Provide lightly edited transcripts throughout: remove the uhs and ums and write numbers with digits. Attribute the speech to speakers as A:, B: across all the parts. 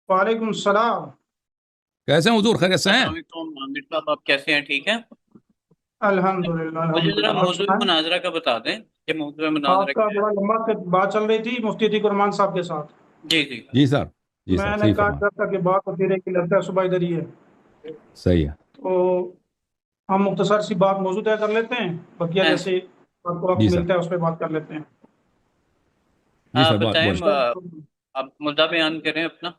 A: وعلیکم السلام۔
B: کیسے ہیں حضور؟ خیریت سے ہیں؟
C: السلام علیکم عامر صاحب، آپ کیسے ہیں؟ ٹھیک ہیں؟
A: الحمدللہ
C: مجھے ذرا
A: الحمدللہ، آپ
C: موضوع
A: سنائیں۔
C: مناظرہ کا بتا دیں کہ موضوع
A: آپ
C: مناظرہ
A: کا
C: کیا
A: بڑا لمبا سے بات چل رہی تھی مفتی عتیق الرحمان صاحب کے ساتھ۔
C: ہے؟ جی جی
B: جی سر، جی سر،
A: میں نے
B: صحیح
A: کہا
B: فرما،
A: تھا کہ بات ہوتی رہے کہ لگتا ہے صبح ادھر ہی ہے،
B: صحیح ہے۔
A: تو ہم مختصر سی بات موضوع طے کر لیتے ہیں، بقیہ
C: ہاں،
A: جیسے آپ کو وقت
B: جی سر،
A: ملتا ہے اس پہ بات کر لیتے ہیں۔
B: جی سر، بات
C: بتائیں،
B: بولیں۔
C: آپ مدعا بیان کریں اپنا۔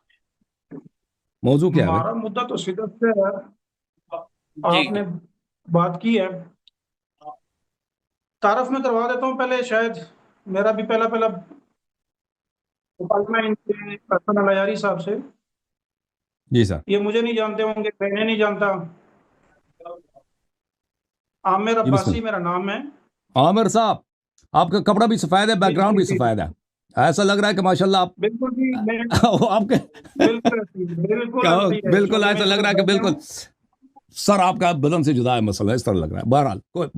B: موضوع کیا ہے بھائی؟
A: ہمارا مدعا تو شدت سے ہے،
C: جی
A: آپ
C: جی
A: نے بات کی ہے۔ تعارف میں کروا دیتا ہوں پہلے، شاید میرا بھی پہلا پہلا مکالمہ ان سے حسن العیاری صاحب سے۔
B: جی سر،
A: یہ مجھے نہیں جانتے ہوں گے، میں انہیں نہیں جانتا۔ عامر
B: جی بسم
A: عباسی
B: اللہ۔
A: میرا نام ہے۔
B: عامر صاحب، آپ کا کپڑا بھی سفید ہے،
A: جی
B: بیک گراؤنڈ
A: جی
B: بھی
A: جی
B: سفید ہے، ایسا لگ رہا ہے کہ ماشاءاللہ آپ
A: بالکل جی، میں
B: آپ کے
A: بالکل بالکل ایسا ہی ہے،
B: بالکل
A: چونکہ میں
B: ایسا
A: اس
B: لگ رہا
A: وقت
B: ہے کہ
A: بیٹھا
B: بالکل
A: ہوں۔
B: سر آپ کا بدن سے جدا ہے، مسئلہ اس طرح لگ رہا ہے۔ بہرحال کوئی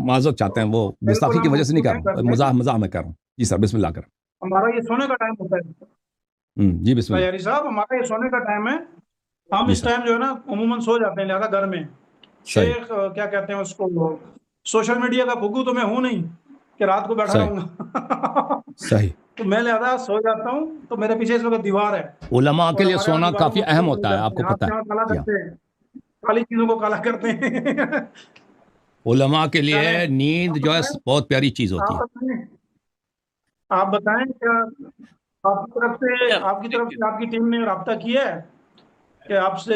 B: معذرت چاہتے ہیں، وہ
A: بالکل
B: گستاخی کی
A: ہم
B: وجہ سے نہیں کر
A: گفتگو
B: رہا ہوں،
A: کرتے ہیں،
B: مزاح میں کر رہا ہوں۔ جی سر، بسم اللہ کریں۔
A: ہمارا یہ سونے کا ٹائم ہوتا ہے
B: جی بسم اللہ۔
A: عیاری صاحب، ہمارا یہ سونے کا ٹائم ہے۔ ہم
B: جی
A: اس
B: سر،
A: ٹائم جو ہے نا عموماً سو جاتے ہیں، لہٰذا گھر میں
B: صحیح،
A: شیخ کیا کہتے ہیں اس کو، سوشل میڈیا کا بھگو تو میں ہوں نہیں کہ رات کو بیٹھا
B: صحیح،
A: رہوں گا
B: صحیح۔
A: تو میں لہٰذا سو جاتا ہوں، تو میرے پیچھے اس وقت دیوار ہے،
B: علماء کے
A: اور
B: لیے
A: ہمارے یہاں
B: سونا
A: دیواروں
B: کافی
A: کو
B: اہم
A: فالو نہیں
B: ہوتا ہے، آپ
A: کرتے
B: کو
A: ہیں،
B: پتہ
A: ہاتھ
B: ہے
A: سے ہاتھ کالا
B: کیا؟
A: کرتے ہیں، کالی چیزوں کو کالا کرتے ہیں
B: علماء کے لیے
A: چلیں
B: نیند
A: آپ
B: جو ہے
A: بتائیں،
B: بہت پیاری چیز ہوتی
A: آپ
B: ہے۔
A: بتائیں آپ بتائیں کیا آپ کی طرف سے
C: اچھا
A: آپ کی طرف
C: ٹھیک ہے۔
A: سے آپ کی ٹیم نے رابطہ کیا ہے کہ آپ سے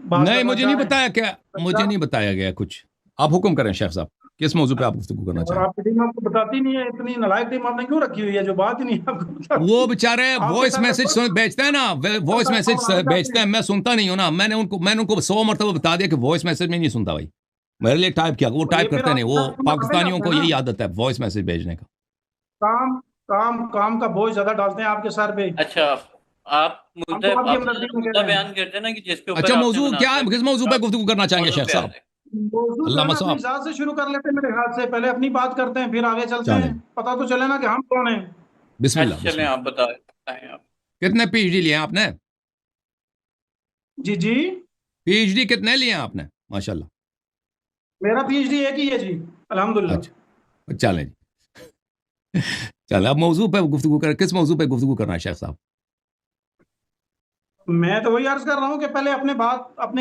A: بات
B: نہیں،
A: کرنا
B: مجھے
A: چاہ
B: نہیں
A: رہے ہیں؟
B: بتایا، کیا
A: اچھا،
B: مجھے نہیں بتایا گیا کچھ۔ آپ حکم کریں شیخ صاحب، کس موضوع پہ آپ گفتگو کرنا
A: اور
B: چاہیں؟
A: آپ کی ٹیم آپ کو بتاتی نہیں ہے، اتنی نالائق ٹیم آپ نے کیوں رکھی ہوئی ہے جو بات ہی نہیں آپ کو بتاتی؟
B: وہ بیچارے
A: آپ کے
B: وائس
A: سر
B: میسج
A: پر
B: بھیجتے ہیں نا، وائس میسج
A: بنانا چاہتے
B: بھیجتے ہیں،
A: ہیں۔
B: میں سنتا نہیں ہوں نا، میں نے ان کو 100 مرتبہ بتا دیا کہ وائس میسج میں نہیں سنتا بھائی، میرے لیے ٹائپ کیا، وہ
A: تو یہ
B: ٹائپ
A: پھر
B: کرتے نہیں،
A: آپ کے
B: وہ
A: سر پر بنانے
B: پاکستانیوں
A: جاتا ہے
B: کو
A: نا،
B: یہی عادت ہے وائس میسج بھیجنے کا۔
A: کام کام کا بوجھ زیادہ ڈالتے ہیں آپ کے سر پہ۔
C: اچھا، آپ
A: ہم تو آپ کی
C: آپ
A: ہمدردی
C: ذرا
A: میں کہہ
C: مدعا
A: رہے ہیں۔
C: بیان کرتے ہیں نا کہ جس کے اوپر
B: اچھا،
C: آپ نے
B: موضوع کیا
C: مناظرہ
B: ہے؟ کس موضوع
C: کرنا
B: پہ
C: ہے، آپ
B: گفتگو کرنا چاہیں گے
C: موضوع
B: شیخ
C: پہ آ
B: صاحب؟
C: جائیں۔
A: موضوع جو ہے
B: علامہ
A: نا اپنی
B: صاحب،
A: ذات سے شروع کر لیتے ہیں، میرے خیال سے پہلے اپنی بات کرتے ہیں، پھر آگے چلتے
B: چلیں
A: ہیں، پتہ تو چلے نا کہ ہم کون ہیں۔
B: بسم اللہ،
C: اچھا
B: بسم
C: چلیں،
B: اللہ۔
C: آپ بتائیں آپ۔
B: کتنے پی ایچ ڈی لیے ہیں آپ نے؟
A: جی جی،
B: پی ایچ ڈی کتنے لیے ہیں آپ نے؟ ماشاء اللہ۔
A: میرا پی ایچ ڈی ایک ہی ہے جی، الحمدللہ۔
B: اچھا، چلیں جی، چلیں اب موضوع پہ گفتگو کریں، کس موضوع پہ گفتگو کرنا ہے شیخ صاحب؟
A: میں تو وہی عرض کر رہا ہوں کہ پہلے اپنے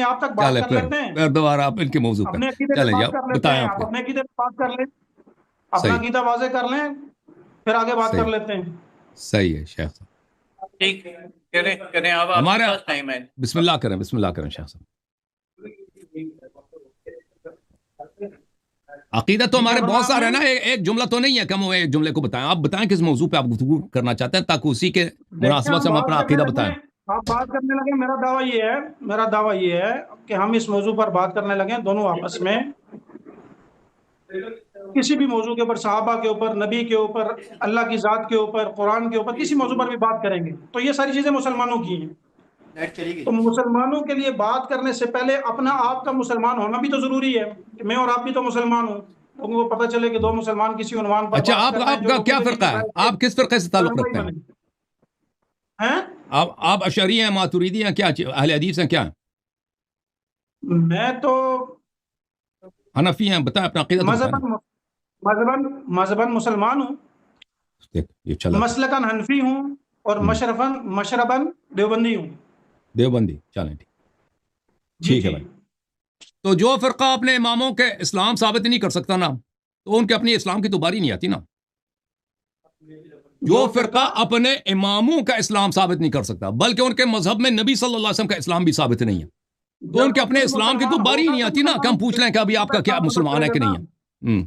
A: آپ تک بات
B: چلیں
A: کر
B: پھر
A: لیتے ہیں،
B: پھر دوبارہ آپ ان کے موضوع پہ
A: اپنے عقیدے پہ
B: چلیں جی،
A: بات کر لیتے
B: بتائیں
A: ہیں،
B: آپ
A: آپ
B: کے۔
A: اپنے عقیدے پہ بات کر لیں، اپنا
B: صحیح،
A: عقیدہ واضح کر لیں، پھر آگے بات کر
B: صحیح،
A: لیتے ہیں۔
B: صحیح ہے شیخ صاحب۔
C: ٹھیک ہے، کریں اب آپ کے
B: ہمارا
C: پاس ٹائم ہے۔
B: بسم اللہ کریں، بسم اللہ کریں شیخ صاحب۔ عقیدہ تو
A: جی کیا
B: ہمارے بہت
A: فرمایا آپ
B: سارے
A: نے؟
B: ہیں نا، ایک جملہ تو نہیں ہے کہ ہم وہ ایک جملے کو بتائیں، آپ بتائیں کس موضوع پہ آپ گفتگو کرنا چاہتے ہیں تاکہ اسی کے
A: دیکھیں
B: مناسبت
A: ہم
B: سے ہم
A: بات
B: اپنا
A: کرنے
B: عقیدہ
A: لگے،
B: بتائیں۔
A: آپ بات کرنے لگے، میرا دعویٰ یہ ہے کہ ہم اس موضوع پر بات کرنے لگے دونوں آپس میں، کسی بھی موضوع کے اوپر، صحابہ کے اوپر، نبی کے اوپر، اللہ کی ذات کے اوپر، قرآن کے اوپر، کسی موضوع پر بھی بات کریں گے تو یہ ساری چیزیں مسلمانوں کی ہیں، تو مسلمانوں کے لیے بات کرنے سے پہلے اپنا آپ کا مسلمان ہونا بھی تو ضروری ہے کہ میں اور آپ بھی تو مسلمان ہوں، لوگوں کو پتہ چلے کہ دو مسلمان کسی عنوان پر
B: اچھا،
A: بات
B: آپ
A: کر رہے ہیں
B: آپ
A: جو
B: کا
A: لوگوں
B: کیا
A: کے لیے
B: فرقہ ہے؟
A: ہدایت
B: آپ کس فرقے سے
A: کا
B: تعلق
A: رہنمائی
B: رکھتے ہیں؟
A: بنے ہیں۔
B: آپ اشعری ہیں، ماتوریدی ہیں، کیا اہل حدیث ہیں، کیا ہیں؟
A: میں تو
B: حنفی ہیں؟ بتائیں اپنا عقیدہ تو بتائیں نا۔
A: مذہباً مسلمان ہوں،
B: دیکھ یہ چلا پھر
A: مسلکاً حنفی ہوں، اور مشرباً دیوبندی ہوں۔
B: دیوبندی، چلیں
A: جی
B: ٹھیک ہے
A: جی،
B: بھائی۔ تو جو فرقہ اپنے اماموں کے اسلام ثابت نہیں کر سکتا نا، تو ان کے اپنی اسلام کی تو باری نہیں آتی نا۔ جو فرقہ اپنے اماموں کا اسلام ثابت نہیں کر سکتا بلکہ ان کے مذہب میں نبی صلی اللہ علیہ وسلم کا اسلام بھی ثابت نہیں ہے، تو ان
A: جب
B: کے
A: وہ
B: اپنے
A: خود
B: اسلام کی تو
A: مسلمان
B: باری ہی
A: ہوگا
B: نہیں
A: تو
B: آتی نا کہ ہم پوچھ لیں کہ ابھی آپ کا کیا مسلمان ہے کہ نہیں ہے۔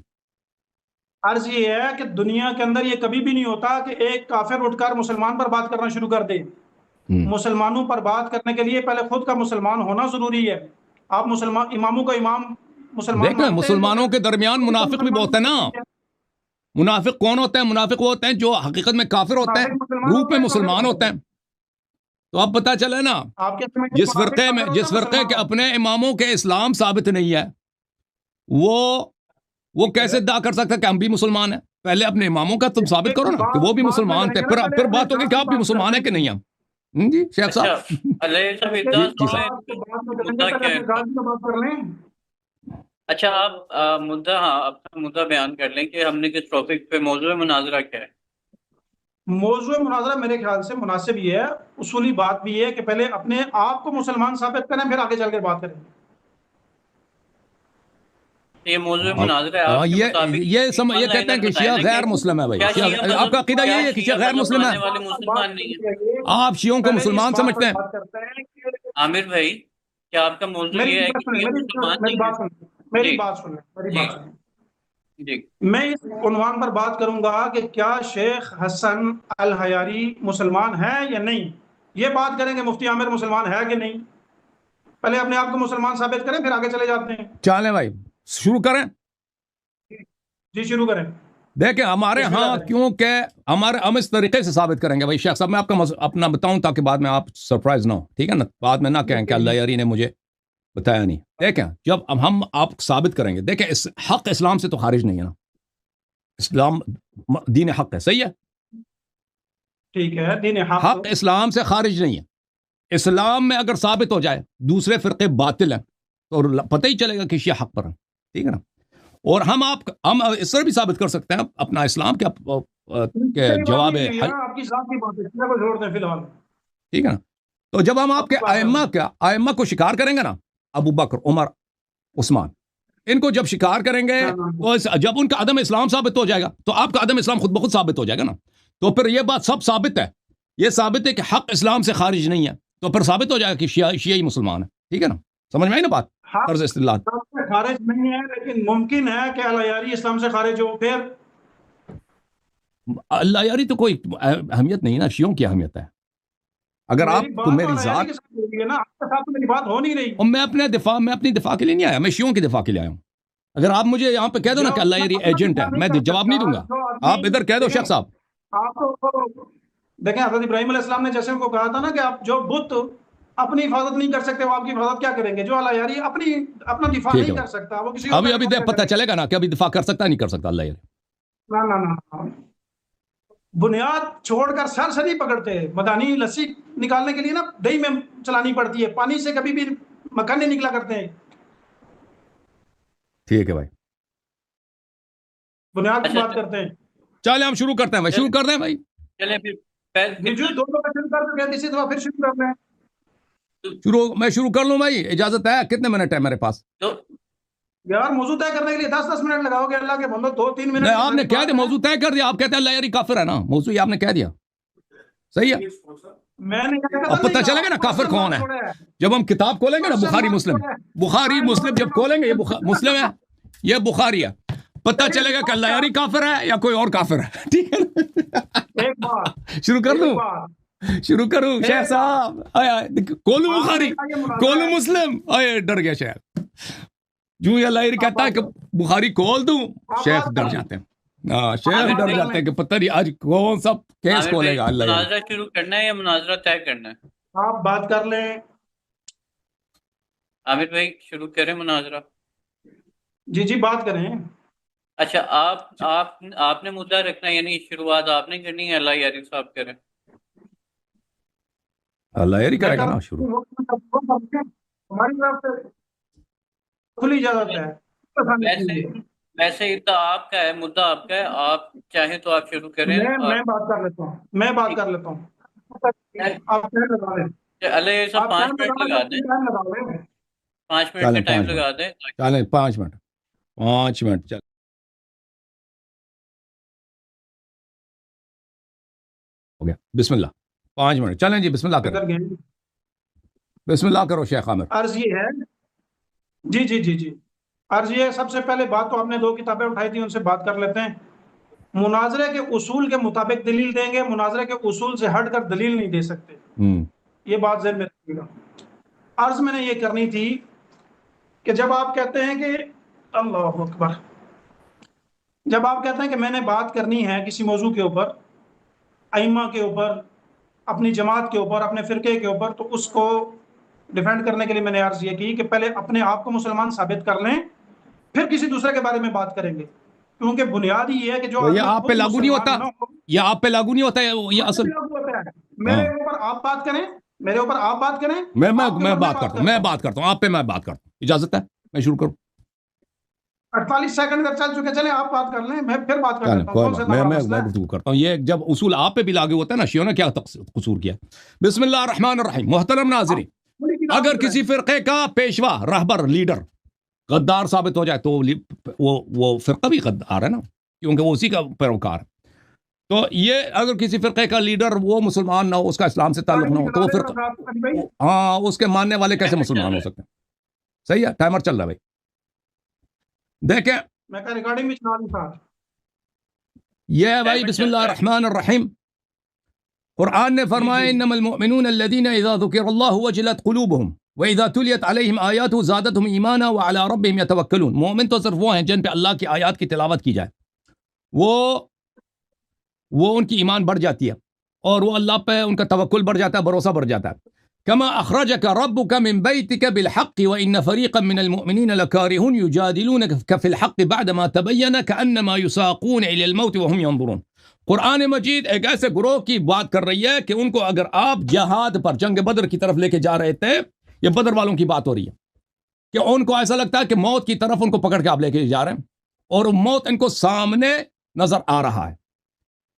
A: عرض یہ ہے کہ دنیا کے اندر یہ کبھی بھی نہیں ہوتا کہ ایک کافر اٹھ کر مسلمان پر بات کرنا شروع کر دے، مسلمانوں پر بات کرنے کے لیے پہلے خود کا مسلمان ہونا ضروری ہے۔ آپ مسلمان اماموں کا امام مسلمان
B: دیکھ لیں،
A: مانتے ہیں تو
B: مسلمانوں
A: پھر
B: کے درمیان
A: خود کا
B: منافق بھی
A: مسلمان
B: بہت ہے
A: ہونا
B: نا۔
A: ضروری ہے۔
B: منافق کون ہوتے ہیں؟ منافق وہ ہوتے ہیں جو حقیقت میں کافر ہوتے ہیں،
A: منافق مسلمان
B: روپ
A: ہوتا
B: میں
A: ہے، کافر
B: مسلمان
A: ہوتا
B: ہوتے
A: ہے؟
B: ہیں۔ تو اب پتہ چلے نا،
A: آپ کے سمجھ میں منافق کافر ہوتا
B: جس
A: ہے،
B: فرقے
A: مسلمان
B: کے
A: ہوتا
B: اپنے اماموں کے اسلام ثابت نہیں ہے، وہ کیسے ادعا کر سکتا ہے کہ ہم بھی مسلمان ہیں؟ پہلے اپنے اماموں کا تم ثابت کرو نا کہ وہ بھی
A: بات میں
B: مسلمان
A: کریں
B: تھے،
A: گے نا، پہلے
B: پھر
A: اپنے
B: بات ہوگی
A: ذات
B: کہ
A: کی
B: آپ بھی
A: بات
B: مسلمان
A: کرتے
B: ہیں کہ
A: ہیں۔
B: نہیں ہیں۔ جی شیخ
C: اچھا
B: صاحب
C: علیہ صاحب
A: جی
C: اتنا
A: صاحب،
C: سنیں
A: آپ سے بات میں کریں
C: مدعا
A: گے،
C: کیا
A: پہلے
C: ہے
A: اپنے
C: ان کا؟
A: غازی میں بات کر لیں۔
C: اچھا آپ مدعا، ہاں اپنا مدعا بیان کر لیں کہ ہم نے کس ٹاپک پہ، موضوع مناظرہ کیا ہے؟
A: موضوع مناظرہ میرے خیال سے مناسب یہ ہے، اصولی بات بھی یہ ہے کہ پہلے اپنے آپ کو مسلمان ثابت کریں، پھر آگے چل کے بات کریں۔
C: یہ موضوع مناظرہ ہے آپ کے مطابق؟
B: یہ
C: ون
B: کہتے ہیں
C: لائنر
B: کہ
C: بتائیں
B: شیعہ
C: نا
B: غیر مسلم ہے بھائی،
C: کیا
B: شیعہ
C: شیعہ
B: آپ کا عقیدہ
C: کیا
B: یہ ہے کہ شیعہ غیر
C: مذہب
B: مسلم ہے؟
C: ماننے والے مسلمان نہیں ہیں؟
B: آپ شیعوں کو
A: پہلے اس
B: مسلمان
A: بات پر
B: سمجھتے ہیں؟
A: بات کرتے ہیں کہ
C: عامر بھائی، کیا آپ کا موضوع
A: میری
C: یہ ہے
A: بات
C: کہ
A: سنیں،
C: شیعہ مسلمان
A: میری
C: نہیں
A: بات
C: ہیں؟
A: سنیں، میری
C: جی
A: بات سنیں، میری
C: جی
A: بات سنیں۔
C: جی
A: میں اس عنوان پر بات کروں گا کہ کیا شیخ حسن الحیاری مسلمان ہے یا نہیں، یہ بات کریں کہ مفتی عامر مسلمان ہے کہ نہیں۔ پہلے اپنے آپ کو مسلمان ثابت کریں، پھر آگے چلے جاتے ہیں۔
B: چلیں بھائی شروع کریں۔
A: جی شروع کریں۔
B: دیکھیں ہمارے
A: بسم اللہ
B: ہاں
A: کریں۔
B: کیونکہ ہم اس طریقے سے ثابت کریں گے بھائی شیخ صاحب، میں آپ کا اپنا بتاؤں تاکہ بعد میں آپ سرپرائز نہ ہو، ٹھیک ہے نا، بعد میں نہ کہیں کہ اللہ یاری نے مجھے بتایا نہیں۔ دیکھیں جب ہم آپ ثابت کریں گے، دیکھیں حق اسلام سے تو خارج نہیں ہے نا، اسلام دین حق ہے، صحیح ہے،
A: ٹھیک ہے، دین حق۔
B: حق اسلام سے خارج نہیں ہے۔ اسلام میں اگر ثابت ہو جائے دوسرے فرقے باطل ہیں تو پتہ ہی چلے گا کہ شیعہ حق پر ہیں، ٹھیک ہے نا۔ اور ہم اس طرح بھی ثابت کر سکتے ہیں اپنا اسلام کے جواب حل،
A: آپ کی ذات کی بات ہے، اس کو چھوڑ دیں فی الحال۔
B: ٹھیک ہے نا۔ تو جب ہم آپ کے ائمہ کو شکار کریں گے نا، ابو بکر، عمر، عثمان، ان کو جب شکار کریں گے تو جب ان کا عدم اسلام ثابت ہو جائے گا تو آپ کا عدم اسلام خود بخود ثابت ہو جائے گا نا۔ تو پھر یہ بات سب ثابت ہے، یہ ثابت ہے کہ حق اسلام سے خارج نہیں ہے، تو پھر ثابت ہو جائے گا کہ شیعہ ہی مسلمان ہے، ٹھیک ہے نا۔ سمجھ میں آئی نا بات، طرز استدلال؟
A: اسلام سے خارج نہیں ہے، لیکن ممکن ہے کہ اللہ یاری اسلام سے خارج ہو، پھر
B: اللہ یاری تو کوئی اہمیت نہیں نا، شیعوں کی اہمیت ہے۔ اگر آپ کو میری ذات،
A: نا آپ کے ساتھ میری بات ہو نہیں رہی۔
B: اور میں اپنی دفاع کے لیے نہیں آیا، میں شیعوں کی دفاع کے لیے آیا ہوں۔ اگر آپ مجھے یہاں پہ کہہ دو نا کہ اللہ یاری ایجنٹ ہے، میں جواب نہیں دوں گا، آپ ادھر کہہ دو شیخ صاحب۔
A: آپ کو دیکھیں، حضرت ابراہیم علیہ السلام نے جیسے ان کو کہا تھا نا کہ آپ جو بت اپنی حفاظت نہیں کر سکتے، وہ آپ کی حفاظت کیا کریں گے؟ جو اللہ یاری اپنا دفاع نہیں کر سکتا، وہ کسی اور
B: ابھی پتہ چلے گا نا کہ ابھی دفاع کر سکتا نہیں کر سکتا اللہ یاری۔
A: نہ بنیاد چھوڑ کر سر سے نہیں پکڑتے، مدانی لسی نکالنے کے لیے نا دہی میں چلانی پڑتی ہے، پانی سے کبھی بھی مکھن نہیں نکلا کرتے ہیں۔
B: ٹھیک ہے بھائی،
A: بنیاد کی بات کرتے ہیں۔
B: چلے ہم شروع کرتے ہیں بھائی، شروع کر دیں بھائی،
C: چلیں پھر
A: جو دو دفعہ شروع کر چکے ہیں، تیسری دفعہ پھر شروع کر رہے ہیں۔
B: میں شروع کر لوں بھائی، اجازت ہے؟ کتنے منٹ ہے میرے پاس؟
A: یار موضوع طے کرنے کے لیے 10 منٹ لگاؤ گے، اللہ کے بندو 2-3 منٹ۔
B: نہیں، آپ نے کہہ دیا موضوع طے کر دیا، آپ کہتے ہیں اللہ یاری کافر ہے نا، موضوع یہ آپ نے کہہ دیا، صحیح ہے۔
A: میں نے
B: اب پتہ چلے گا نا کافر کون ہے جب ہم کتاب کھولیں گے نا، بخاری مسلم جب کھولیں گے، یہ مسلم ہے، یہ بخاری ہے، پتہ چلے گا کہ اللہ یاری کافر ہے یا کوئی اور کافر ہے، ٹھیک ہے۔
A: ایک بات
B: شروع کر دوں، شروع کروں شیخ صاحب؟ کولو بخاری، کولو مسلم، ڈر گیا شیخ، جو یہ اللہ یاری کہتا ہے کہ بخاری کھول دوں، شیخ ڈر جاتے ہیں، شیخ ڈر جاتے ہیں کہ پتہ نہیں آج کون سا کیس کھولے گا اللہ یاری۔
C: مناظرہ شروع کرنا ہے یا مناظرہ طے کرنا ہے؟
A: آپ بات کر لیں۔
C: عامر بھائی شروع کریں مناظرہ۔
A: جی بات کریں۔
C: اچھا آپ نے مدعا رکھنا ہے، یعنی شروعات آپ نے کرنی ہے، اللہ یاری صاحب کریں؟
B: اللہ یاری کرے گا نا شروع۔
A: ہماری طرف سے کھلی اجازت ہے۔
C: ویسے ادعا آپ کا ہے، مدعا آپ کا ہے، آپ چاہیں تو آپ شروع کریں۔
A: میں بات کر لیتا ہوں، آپ ٹائم لگا لیں۔
C: علیہ صاحب 5 منٹ لگا دیں، 5 منٹ کا ٹائم لگا دیں۔
B: چلیں 5 منٹ چل ہو گیا، بسم اللہ، 5 منٹ چلیں جی، بسم اللہ کریں، بسم اللہ کرو شیخ عامر۔
A: عرض یہ ہے، جی عرض یہ ہے، سب سے پہلے بات تو آپ نے 2 کتابیں اٹھائی تھی، ان سے بات کر لیتے ہیں۔ مناظرے کے اصول کے مطابق دلیل دیں گے، مناظرے کے اصول سے ہٹ کر دلیل نہیں دے سکتے، یہ بات ذہن میں رکھیے گا۔ عرض میں نے یہ کرنی تھی کہ جب آپ کہتے ہیں کہ اللہ اکبر، جب آپ کہتے ہیں کہ میں نے بات کرنی ہے کسی موضوع کے اوپر، ائمہ کے اوپر، اپنی جماعت کے اوپر، اپنے فرقے کے اوپر، تو اس کو ڈیفینڈ کرنے کے لیے میں نے عرض یہ کی کہ پہلے اپنے آپ کو مسلمان ثابت کر لیں، پھر کسی دوسرے کے بارے میں بات کریں گے، کیونکہ بنیاد یہ ہے کہ جو
B: یہ آپ پہ لاگو نہیں ہوتا، یہ آپ پہ لاگو نہیں ہوتا ہے، یہ اصل
A: میرے اوپر آپ بات کریں، میرے اوپر آپ بات کریں،
B: میں بات کرتا ہوں، میں بات کرتا ہوں، آپ پہ میں بات کرتا ہوں، اجازت ہے میں شروع کروں؟
A: 48 سیکنڈ تک چل چکے، چلیں آپ بات کر لیں، میں پھر بات کر
B: چلیں
A: لیتا ہوں،
B: کوئی
A: کون
B: بات،
A: سا بڑا
B: میں
A: مسئلہ ہے؟
B: گفتگو کرتا ہوں، یہ جب اصول آپ پہ بھی لاگو ہوتا ہے نا، شیعوں نے کیا قصور کیا؟ بسم اللہ الرحمن الرحیم۔ محترم ناظرین، اگر کسی فرقے کا پیشوا، رہبر، لیڈر غدار ثابت ہو جائے تو وہ فرقہ بھی غدار ہے نا، کیونکہ وہ اسی کا پیروکار ہے۔ تو یہ اگر کسی فرقے کا لیڈر وہ مسلمان نہ ہو، اس کا اسلام سے تعلق نہ ہو، تو وہ فرقہ، ہاں، اس کے ماننے والے کیسے مسلمان ہو سکتے ہیں؟ صحیح ہے، ٹائمر چل رہا ہے بھائی، دیکھیں
A: میں کہا ریکارڈنگ بھی چلا رہی تھا۔
B: یہ ہے بھائی، بسم اللہ الرحمن الرحیم۔ قرآن نے فرمایا انما المؤمنون الذين اذا ذكر الله وجلت قلوبهم واذا تليت عليهم آیاته زادتهم ایمانا وعلى ربهم يتوکلون۔ مومن تو صرف وہ ہیں جن پہ اللہ کی آیات کی تلاوت کی جائے، وہ ان کی ایمان بڑھ جاتی ہے، اور وہ اللہ پہ ان کا توکل بڑھ جاتا ہے، بھروسہ بڑھ جاتا ہے۔ كما اخرجك ربك من بيتك بالحق وان فريقا من المؤمنين لكارهون يجادلونك في الحق بعدما تبين كانما يساقون الى الموت وهم ينظرون۔ قرآن مجید ایک ایسے گروہ کی بات کر رہی ہے کہ ان کو اگر آپ جہاد پر، جنگ بدر کی طرف لے کے جا رہے تھے، یہ بدر والوں کی بات ہو رہی ہے، کہ ان کو ایسا لگتا ہے کہ موت کی طرف ان کو پکڑ کے آپ لے کے جا رہے ہیں، اور موت ان کو سامنے نظر آ رہا ہے،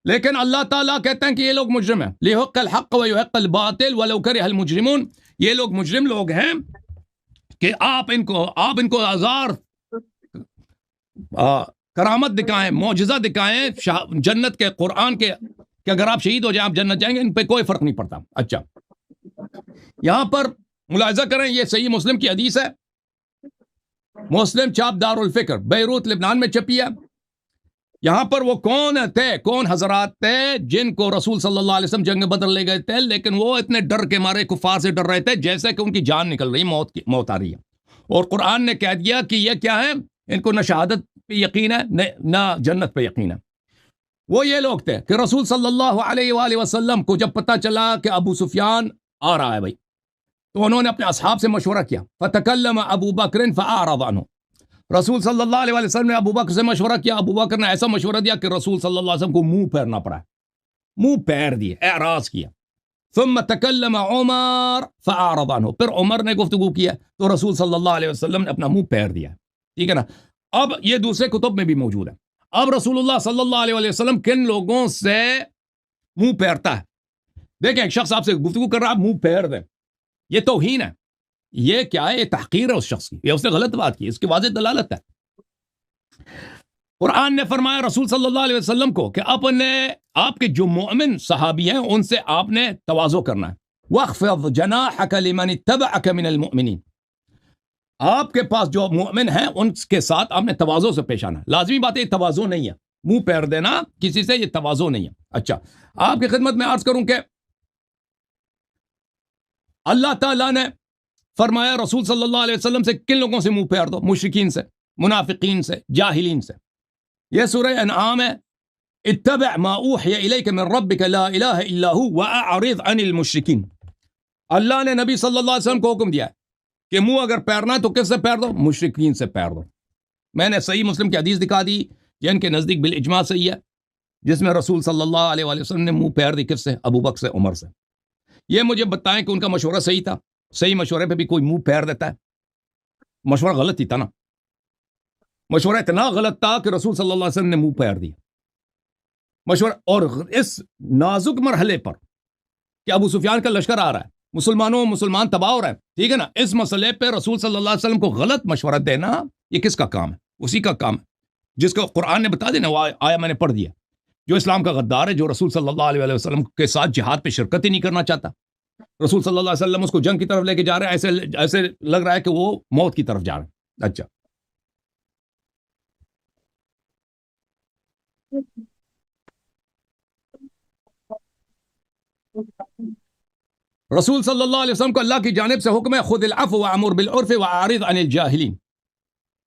B: لیکن اللہ تعالیٰ کہتے ہیں کہ یہ لوگ مجرم ہیں۔ لِيُحِقَّ الْحَقَّ وَيُحِقَّ الْبَاطِلَ وَلَوْ كَرِهَ الْمُجْرِمُونَ۔ یہ لوگ مجرم لوگ ہیں کہ آپ ان کو ہزار کرامت دکھائیں، معجزہ دکھائیں جنت کے، قرآن کے، کہ اگر آپ شہید ہو جائیں آپ جنت جائیں گے، ان پہ کوئی فرق نہیں پڑتا۔ اچھا، یہاں پر ملاحظہ کریں، یہ صحیح مسلم کی حدیث ہے، مسلم چاپ دار الفکر، بیروت لبنان میں چھپی ہے۔ یہاں پر وہ کون حضرات تھے جن کو رسول صلی اللہ علیہ وسلم جنگ بدر لے گئے تھے، لیکن وہ اتنے ڈر کے مارے کفار سے ڈر رہے تھے جیسے کہ ان کی جان نکل رہی، موت آ رہی ہے، اور قرآن نے کہہ دیا کہ یہ کیا ہے، ان کو نہ شہادت پہ یقین ہے نہ جنت پہ یقین ہے۔ وہ یہ لوگ تھے کہ رسول صلی اللہ علیہ وآلہ وسلم کو جب پتہ چلا کہ ابو سفیان آ رہا ہے بھائی، تو انہوں نے اپنے اصحاب سے مشورہ کیا، فتکلم ابو بکر فاعرض عنہ۔ رسول صلی اللہ علیہ وسلم نے ابو بکر سے مشورہ کیا، ابو بکر نے ایسا مشورہ دیا کہ رسول صلی اللہ علیہ وسلم کو منہ پھیرنا پڑا، منہ پھیر دیے، اعراض کیا۔ ثم تکلم عمر فاعرض عنہ، پھر عمر نے گفتگو کیا تو رسول صلی اللہ علیہ وسلم نے اپنا منہ پھیر دیا، ٹھیک ہے نا۔ اب یہ دوسرے کتب میں بھی موجود ہے۔ اب رسول اللہ صلی اللہ علیہ وسلم کن لوگوں سے منہ پھیرتا ہے؟ دیکھیں، ایک شخص آپ سے گفتگو کر رہا ہے، آپ منہ پھیر دیں، یہ توہین ہے، یہ کیا ہے، یہ تحقیر ہے اس شخص کی، یہ اس نے غلط بات کی، اس کی واضح دلالت ہے۔ قرآن نے فرمایا رسول صلی اللہ علیہ وسلم کو کہ آپ کے جو مومن صحابی ہیں ان سے آپ نے تواضع کرنا ہے، وَاخْفِضْ جَنَاحَكَ لِمَنِ اتَّبَعَكَ مِنَ الْمُؤْمِنِينَ۔ آپ کے پاس جو مومن ہیں ان کے ساتھ آپ نے تواضع سے پیش آنا ہے۔ لازمی بات ہے، یہ تواضع نہیں ہے، منہ پھیر دینا کسی سے، یہ تواضع نہیں ہے۔ اچھا، آپ کی خدمت میں عرض کروں کہ اللہ تعالیٰ نے فرمایا رسول صلی اللہ علیہ وسلم سے کن لوگوں سے منہ پھیر دو؟ مشرکین سے، منافقین سے، جاہلین سے۔ یہ سورہ انعام ہے، اتبع ما اوحی الیک من ربک لا الہ الا ہو واعرض عن المشرکین۔ اللہ نے نبی صلی اللہ علیہ وسلم کو حکم دیا ہے کہ منہ اگر پھیرنا ہے تو کس سے پھیر دو؟ مشرکین سے پھیر دو۔ میں نے صحیح مسلم کی حدیث دکھا دی جن کے نزدیک بالاجماع صحیح ہے، جس میں رسول صلی اللہ علیہ وسلم نے منہ پھیر دی کس سے؟ ابو بکر سے، عمر سے۔ یہ مجھے بتائیں کہ ان کا مشورہ صحیح تھا؟ صحیح مشورے پہ بھی کوئی منہ پھیر دیتا ہے؟ مشورہ غلط ہی تھا نا، مشورہ اتنا غلط تھا کہ رسول صلی اللہ علیہ وسلم نے منہ پھیر دیا مشورہ، اور اس نازک مرحلے پر کہ ابو سفیان کا لشکر آ رہا ہے، مسلمان تباہ ہو رہا ہے، ٹھیک ہے نا، اس مسئلے پہ رسول صلی اللہ علیہ وسلم کو غلط مشورہ دینا، یہ کس کا کام ہے؟ اسی کا کام ہے جس کو قرآن نے بتا دینا، وہ آیا میں نے پڑھ دیا، جو اسلام کا غدار ہے، جو رسول صلی اللہ علیہ وسلم کے ساتھ جہاد پہ شرکت ہی نہیں کرنا چاہتا، رسول صلی اللہ علیہ وسلم اس کو جنگ کی طرف لے کے جا رہے ہیں، ایسے لگ رہا ہے کہ وہ موت کی طرف جا رہے ہیں۔ اچھا، رسول صلی اللہ علیہ وسلم کو اللہ کی جانب سے حکم ہے، خذ العفو وامر بالعرف واعرض عن الجاہلین،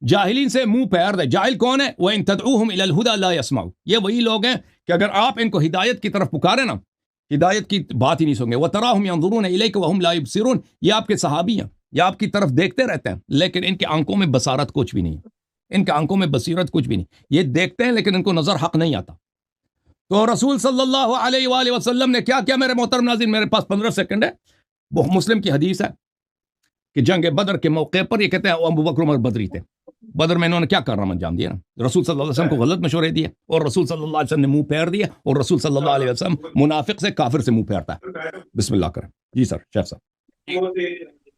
B: جاہلین سے منہ پھیر دے۔ جاہل کون ہے؟ وَإِن تَدْعُوهُمْ إِلَى الْهُدَى لَا يَسْمَعُوا، یہ وہی لوگ ہیں کہ اگر آپ ان کو ہدایت کی طرف پکارے نا، ہدایت کی بات ہی نہیں سنیں گے۔ وَتَرَاهُمْ يَنظُرُونَ إِلَيْكَ وَهُمْ لَا يُبْصِرُونَ، یہ آپ کے صحابی ہیں، یہ آپ کی طرف دیکھتے رہتے ہیں لیکن ان کے آنکھوں میں بصارت کچھ بھی نہیں ہے، ان کے آنکھوں میں بصیرت کچھ بھی نہیں، یہ دیکھتے ہیں لیکن ان کو نظر حق نہیں آتا۔ تو رسول صلی اللہ علیہ وآلہ وسلم نے کیا کیا میرے محترم ناظرین؟ میرے پاس 15 سیکنڈ ہے. وہ مسلم کی حدیث ہے کہ جنگ بدر کے موقع پر یہ کہتے ہیں ابو بکر عمر بدری تھے. بدر میں انہوں نے کیا کارنامہ انجام دیا نا؟ رسول صلی اللہ علیہ وسلم کو غلط مشورے دیے اور رسول صلی اللہ علیہ وسلم نے منہ پھیر دیا اور رسول صلی اللہ علیہ وسلم منافق سے کافر سے منہ پھیرتا ہے. بسم اللہ کریں. جی سر، شیخ صاحب.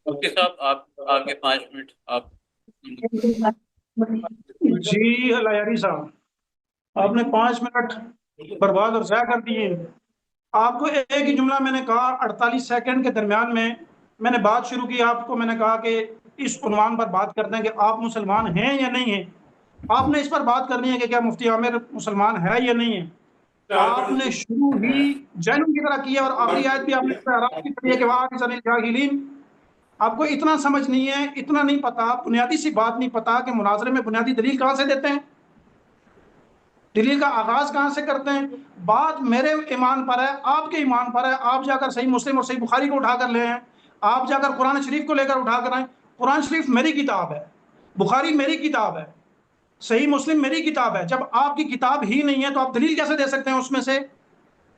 C: اوکے صاحب، آپ آگے 5 منٹ آپ.
A: جی الایاری صاحب، آپ نے 5 منٹ برباد اور ضائع کر دیے. آپ کو ایک ہی جملہ میں نے کہا 48 سیکنڈ کے درمیان میں نے بات شروع کی. آپ کو میں نے کہا کہ اس عنوان پر بات کرتے ہیں کہ آپ مسلمان ہیں یا نہیں ہیں. آپ نے اس پر بات کرنی ہے کہ کیا مفتی عامر مسلمان ہے یا نہیں ہے. آپ نے شروع ہی جہنم کی طرح کیا اور آخری آیت بھی آپ نے اعراف کی پڑھی ہے کہ وَأَعْرِضْ عَنِ الْجَاهِلِينَ. آپ کو اتنا سمجھ نہیں ہے، اتنا نہیں پتا، بنیادی سی بات نہیں پتا کہ مناظرے میں بنیادی دلیل کہاں سے دیتے ہیں، دلیل کا آغاز کہاں سے کرتے ہیں. بات میرے ایمان پر ہے، آپ کے ایمان پر ہے. آپ جا کر صحیح مسلم اور صحیح بخاری کو اٹھا کر لے آئیں، آپ جا کر قرآن شریف کو لے کر اٹھا کر آئیں. قرآن شریف میری کتاب ہے، بخاری میری کتاب ہے، صحیح مسلم میری کتاب ہے. جب آپ کی کتاب ہی نہیں ہے تو آپ دلیل کیسے دے سکتے ہیں اس میں سے؟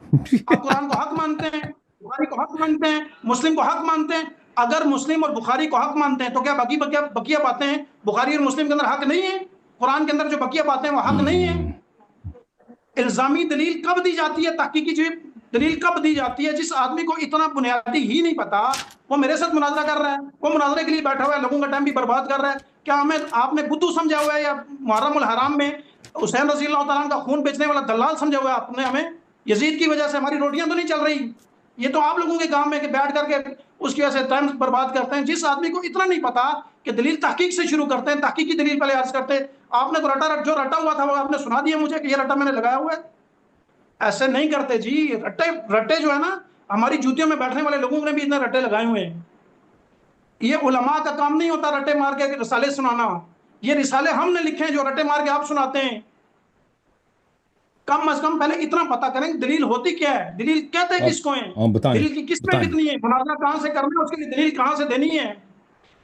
A: آپ قرآن کو حق مانتے ہیں، بخاری کو حق مانتے ہیں، مسلم کو حق مانتے ہیں. اگر مسلم اور بخاری کو حق مانتے ہیں تو کیا بقیہ باتیں ہیں بخاری اور مسلم کے اندر حق نہیں ہیں؟ قرآن کے اندر جو بقیہ باتیں ہیں وہ حق نہیں ہیں؟ الزامی دلیل کب دی جاتی ہے؟ تحقیقی دلیل کب دی جاتی ہے؟ جس آدمی کو اتنا بنیادی ہی نہیں پتا وہ میرے ساتھ مناظرہ کر رہا ہے، وہ مناظرے کے لیے بیٹھا ہوا ہے، لوگوں کا ٹائم بھی برباد کر رہا ہے. کیا آپ نے بدھو سمجھا ہوا ہے یا محرم الحرام میں حسین رضی اللہ تعالیٰ کا خون بیچنے والا دلال سمجھا ہوا ہے آپ نے ہمیں؟ یزید کی وجہ سے ہماری روٹیاں تو نہیں چل رہی. یہ تو آپ لوگوں کے کام ہے کہ بیٹھ کر کے اس کی وجہ سے ٹائم برباد کرتے ہیں. جس آدمی کو اتنا نہیں پتا کہ دلیل تحقیق سے شروع کرتے ہیں، تحقیقی دلیل پہلے عرض کرتے ہیں. آپ نے تو جو رٹا ہوا تھا وہ آپ نے سنا دیا مجھے کہ یہ رٹا میں نے لگایا ہوا ہے. ایسے نہیں کرتے جی. رٹے جو ہے نا، ہماری جوتیوں میں بیٹھنے والے لوگوں نے بھی اتنے رٹے لگائے ہوئے ہیں. یہ علماء کا کام نہیں ہوتا رٹے مار کے رسالے سنانا. یہ رسالے ہم نے لکھے ہیں جو رٹے مار کے آپ سناتے ہیں. کم از کم پہلے اتنا پتا کریں کہ دلیل ہوتی کیا ہے، دلیل کہتے کس کو ہیں، دلیل کی قسمیں کتنی ہیں، مناظرہ کہاں سے کرنا ہے، اس کے لیے دلیل کہاں سے دینی ہے.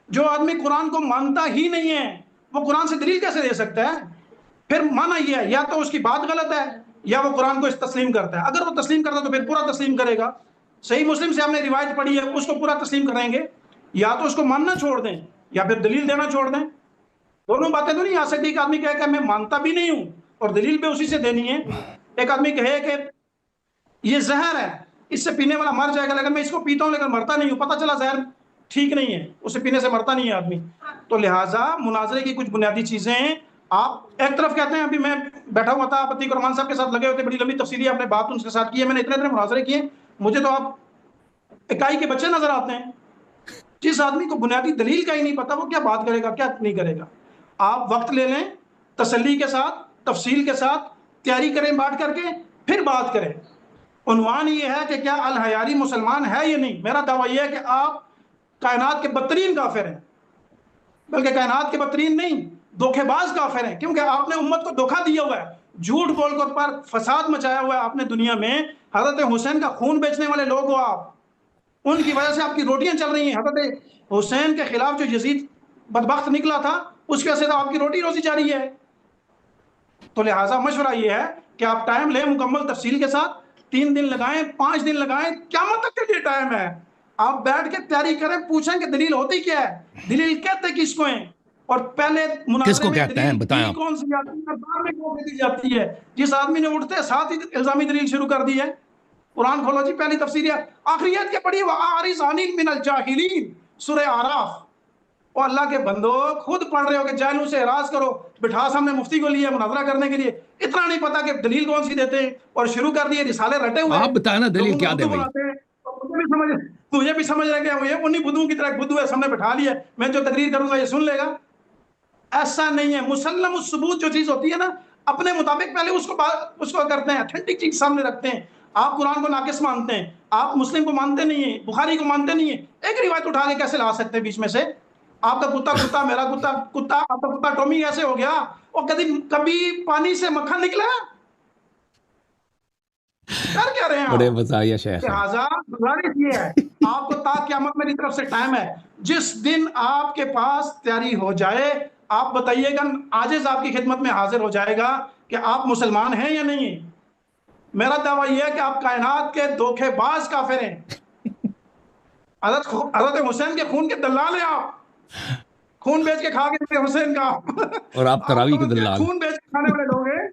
A: جو آدمی قرآن کو مانتا ہی نہیں ہے وہ قرآن سے دلیل کیسے دے سکتا ہے؟ پھر مانا یہ ہے یا تو اس کی بات غلط ہے یا وہ قرآن کو تسلیم کرتا ہے. اگر وہ تسلیم کرتا ہے تو پھر پورا تسلیم کرے گا. صحیح مسلم سے ہم نے روایت پڑھی ہے اس کو پورا تسلیم کریں گے، یا تو اس کو ماننا چھوڑ دیں یا پھر دلیل دینا چھوڑ دیں. دونوں باتیں تو نہیں آ سکتی. ایک آدمی کہے کہ میں مانتا بھی نہیں ہوں اور دلیل بھی اسی سے دینی ہے. ایک آدمی کہے کہ یہ زہر ہے، اس سے پینے والا مر جائے گا، لیکن میں اس کو پیتا ہوں لیکن مرتا نہیں ہوں. پتہ چلا زہر ٹھیک نہیں ہے، اسے پینے سے مرتا نہیں ہے آدمی. تو لہٰذا مناظرے کی کچھ بنیادی چیزیں ہیں. آپ ایک طرف کہتے ہیں، ابھی میں بیٹھا ہوا تھا عتیق الرحمان صاحب کے ساتھ لگے ہوئے تھے، بڑی لمبی تفصیلی آپ نے بات ان کے ساتھ کی ہے، میں نے اتنے مناظرے کیے، مجھے تو آپ اکائی کے بچے نظر آتے ہیں. جس آدمی کو بنیادی دلیل کا ہی نہیں پتا وہ کیا بات کرے گا کیا نہیں کرے گا. آپ وقت لے لیں، تسلی کے ساتھ، تفصیل کے ساتھ تیاری کریں، بیٹھ کر کے پھر بات کریں. عنوان یہ ہے کہ کیا الحیاری مسلمان ہے یا نہیں. میرا دعویٰ یہ ہے کہ آپ کائنات کے بدترین کافر ہیں، بلکہ کائنات کے بدترین نہیں، دھوکے باز کافر ہیں، کیونکہ آپ نے امت کو دھوکہ دیا ہوا ہے، جھوٹ بول کر پر فساد مچایا ہوا ہے آپ نے دنیا میں. حضرت حسین کا خون بیچنے والے لوگ ہو آپ، ان کی وجہ سے آپ کی روٹیاں چل رہی ہیں. حضرت حسین کے خلاف جو یزید بدبخت نکلا تھا اس کی وجہ سے تو آپ کی روٹی روزی جاری ہے. تو لہٰذا مشورہ یہ ہے کہ آپ ٹائم لیں مکمل تفصیل کے ساتھ، 3 دن لگائیں، 5 دن لگائیں، قیامت تک کے لیے ٹائم ہے. آپ بیٹھ کے تیاری کریں، پوچھیں کہ دلیل ہوتی کیا ہے، دلیل کہتے کس کو ہیں، اور پہلے مناظرے میں دلیل کون سی جاتی ہے، بعد میں کون سی جاتی ہے. جس آدمی نے اٹھتے ساتھ ہی الزامی دلیل شروع کر دی ہے. قرآن کھولو جی، پہلی تفسیر ہے، آخریت کے پڑھی وَأَعْرِضْ عَنِ مِنَ الْجَاهِلِينَ، سورہ اعراف. اور اللہ کے بندو خود پڑھ رہے ہو کہ جاہلوں سے اعراض کرو، بٹھا سامنے مفتی کو لیا مناظرہ کرنے کے لیے، اتنا نہیں پتا کہ دلیل کون سی دیتے ہیں، اور شروع کر دیے رسالے رٹے ہوئے.
B: آپ بتائیں نا دلیل کیا دے بھائی.
A: مجھے بھی سمجھ رہے کہ انہیں بدھوں کی طرح بدھو ہے سامنے بٹھا لیا، میں جو تقریر کروں گا یہ سن لے گا. ایسا نہیں ہے. مسلم الثبوت جو چیز ہوتی ہے نا، اپنے مطابق پہلے اس کو کرتے ہیں، اتھینٹک چیز سامنے رکھتے ہیں. آپ قرآن کو ناقص مانتے ہیں، آپ مسلم کو مانتے نہیں ہیں، بخاری کو مانتے نہیں ہیں، ایک روایت اٹھا کے کیسے لا سکتے ہیں بیچ میں سے؟ آپ کا کتا میرا کتا آپ کا کتا ٹومی کیسے ہو گیا؟ اور کبھی پانی سے مکھن نکلا؟ کر کیا رہے ہیں آپ؟ لہٰذا گزارش یہ ہے، آپ کو تا قیامت میری طرف سے ٹائم ہے. جس دن آپ کے پاس تیاری ہو جائے آپ بتائیے گا، عاجز آپ کی خدمت میں حاضر ہو جائے گا کہ آپ مسلمان ہیں یا نہیں ہیں. میرا دعویٰ یہ ہے کہ آپ کائنات کے دھوکے باز کافر ہیں. حضرت حسین کے خون کے دلال ہیں آپ. خون بیچ کے کھا کے حسین کا
B: اور آپ تراویح کے دلال.
A: خون بیچ کے کھانے والے لوگ ہیں.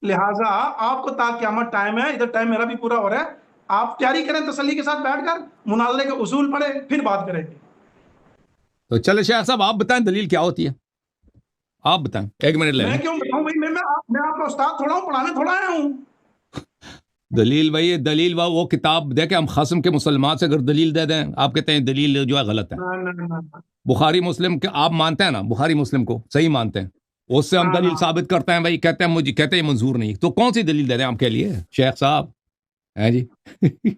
A: لہٰذا آپ کو تا قیامت ٹائم ہے. ادھر ٹائم میرا بھی پورا ہو رہا ہے. آپ تیاری کریں تسلی کے ساتھ بیٹھ کر, مناظرے کے اصول پڑھیں, پھر بات کریں گے.
B: تو چلے شیخ صاحب آپ بتائیں دلیل کیا ہوتی ہے, آپ بتائیں. 1 منٹ لیں.
A: میں کیوں بتاؤں بھائی, میں آپ کا استاد تھوڑا ہوں, پڑھانے تھوڑا آیا ہوں.
B: دلیل بھائی, دلیل وہ کتاب دیکھیں, ہم خصم کے مسلمان سے اگر دلیل دے دیں, آپ کہتے ہیں دلیل جو ہے غلط ہے. بخاری مسلم کے آپ مانتے ہیں نا, بخاری مسلم کو صحیح مانتے ہیں, اس سے ہم دلیل ثابت کرتے ہیں بھائی, کہتے ہیں مجھے, کہتے ہیں منظور نہیں. تو کون سی دلیل دے دیں آپ کے لیے شیخ صاحب ہیں جی؟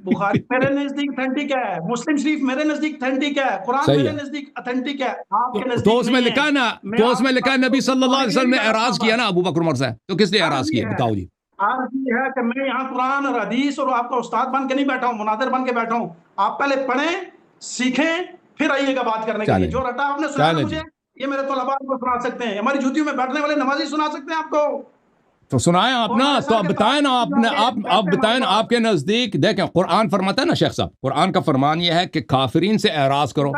A: بخاری میرے نزدیک اتھینٹک ہے, مسلم شریف میرے نزدیک اتھینٹک ہے, قرآن میرے نزدیک اتھینٹک ہے, آپ کے نزدیک
B: تو اس میں لکھا نا, تو اس میں لکھا نبی صلی اللہ علیہ وسلم نے اعراض کیا نا ابو بکر عمر سے, تو کس نے اعراض کیا بتاؤ جی؟
A: عرض یہ ہے کہ میں یہاں قرآن اور حدیث اور آپ کا استاد بن کے نہیں بیٹھا ہوں, مناظر بن کے بیٹھا ہوں. آپ پہلے پڑھیں, سیکھیں, پھر آئیے گا بات کرنے کے لیے. جو رٹا آپ نے سنا مجھے, یہ میرے طلباء کو سنا سکتے ہیں, ہماری جوتیوں میں بیٹھنے والے نمازی سنا سکتے ہیں آپ کو.
B: تو سنائیں آپ نا, تو آپ بتائیں نا, آپ بتائیں نا, آپ کے نزدیک دیکھیں قرآن فرماتا ہے نا شیخ صاحب, قرآن کا فرمان یہ ہے کہ کافرین سے اعراض کرو.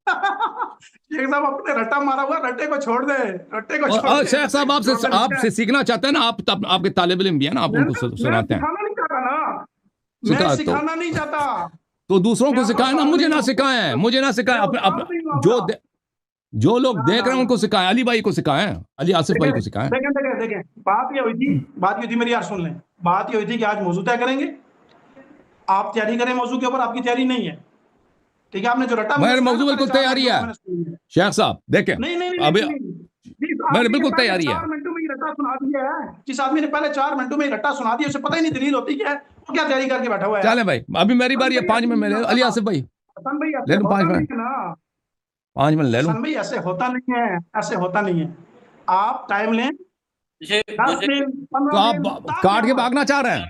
A: شیخ صاحب اپنے رٹا مارا ہوا, رٹے کو چھوڑ دے, رٹے کو چھوڑ دے.
B: شیخ صاحب آپ سے سیکھنا چاہتے ہیں نا, آپ کے طالب علم بھی ہیں نا, آپ ان کو سناتے ہیں.
A: میں سکھانا نہیں چاہتا.
B: تو دوسروں کو سکھائیں نا, مجھے نہ سکھائیں, مجھے نہ سکھائیں. جو لوگ دیکھ رہے ہیں ان کو سکھائیں, علی بھائی کو سکھائیں, علی آصف بھائی کو سکھائیں.
A: دیکھیں بات یہ ہوئی تھی میری, یار سن لیں, بات یہ ہوئی تھی کہ آج موضوع طے کریں گے, آپ تیاری کریں موضوع کے اوپر. آپ کی تیاری نہیں ہے, ٹھیک ہے, آپ نے جو رٹا
B: میرے موضوع بالکل تیاری ہے شیخ صاحب. دیکھیں ابھی میرے بالکل تیاری ہے.
A: 4 منٹوں میں رٹا سنا دیا ہے, جس آدمی نے پہلے 4 منٹوں میں رٹا سنا دیا, اسے پتہ ہی نہیں دلیل ہوتی کیا ہے, وہ کیا تیاری کر کے بیٹھا ہوا ہے.
B: چلیں بھائی, ابھی میری باری ہے, 5 منٹ میں لے لو. علی آصف بھائی لے لو 5 منٹ, 5 منٹ لے لو.
A: بھائی ایسے ہوتا نہیں ہے, ایسے ہوتا نہیں ہے. آپ ٹائم لیں.
B: تو آپ کاٹ کے بھاگنا چاہ رہے ہیں,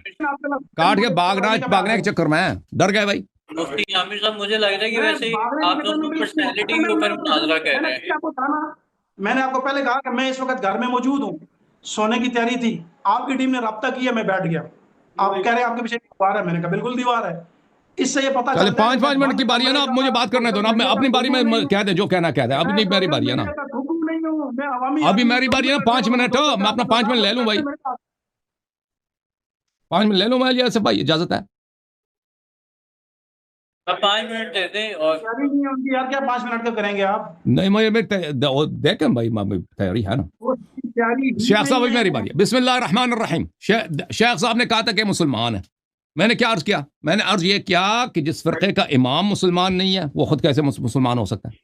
B: کاٹ کے بھاگنے کے چکر میں ڈر گئے بھائی.
C: مفتی عامر صاحب مجھے لگ رہا ہے کہ ویسے ہی آپ دونوں پرسنالٹی کے اوپر مناظرہ کر رہے ہیں.
A: میں نے آپ کو پہلے کہا کہ میں اس وقت گھر میں موجود ہوں, سونے کی تیاری تھی, آپ کی ٹیم نے رابطہ کیا, میں بیٹھ گیا. آپ کہہ رہے ہیں آپ کے پیچھے دیوار ہے, میں نے کہا بالکل دیوار ہے. اس سے یہ پتا
B: چلے 5 منٹ کی باری ہے نا, آپ مجھے بات کرنے دو نا, اپنی باری میں کہہ دیں جو کہنا کہہ دیں. اب نہیں میری باری ہے نا, ابھی میری باری ہے نا, 5 منٹ ہو, میں اپنا 5 منٹ لے لوں بھائی, 5 منٹ لے لوں میں. ایسے بھائی اجازت ہے,
C: 5 منٹ دے دیں. اور
A: یار کیا 5 منٹ کا کریں گے آپ؟
B: نہیں مجھے دیکھیں بھائی, تیاری ہے نا. شیخ صاحب میری باری ہے. بسم اللہ الرحمن الرحیم. شیخ صاحب نے کہا تھا کہ مسلمان ہے. میں نے کیا عرض کیا, میں نے عرض یہ کیا کہ جس فرقے کا امام مسلمان نہیں ہے وہ خود کیسے مسلمان ہو سکتا ہے.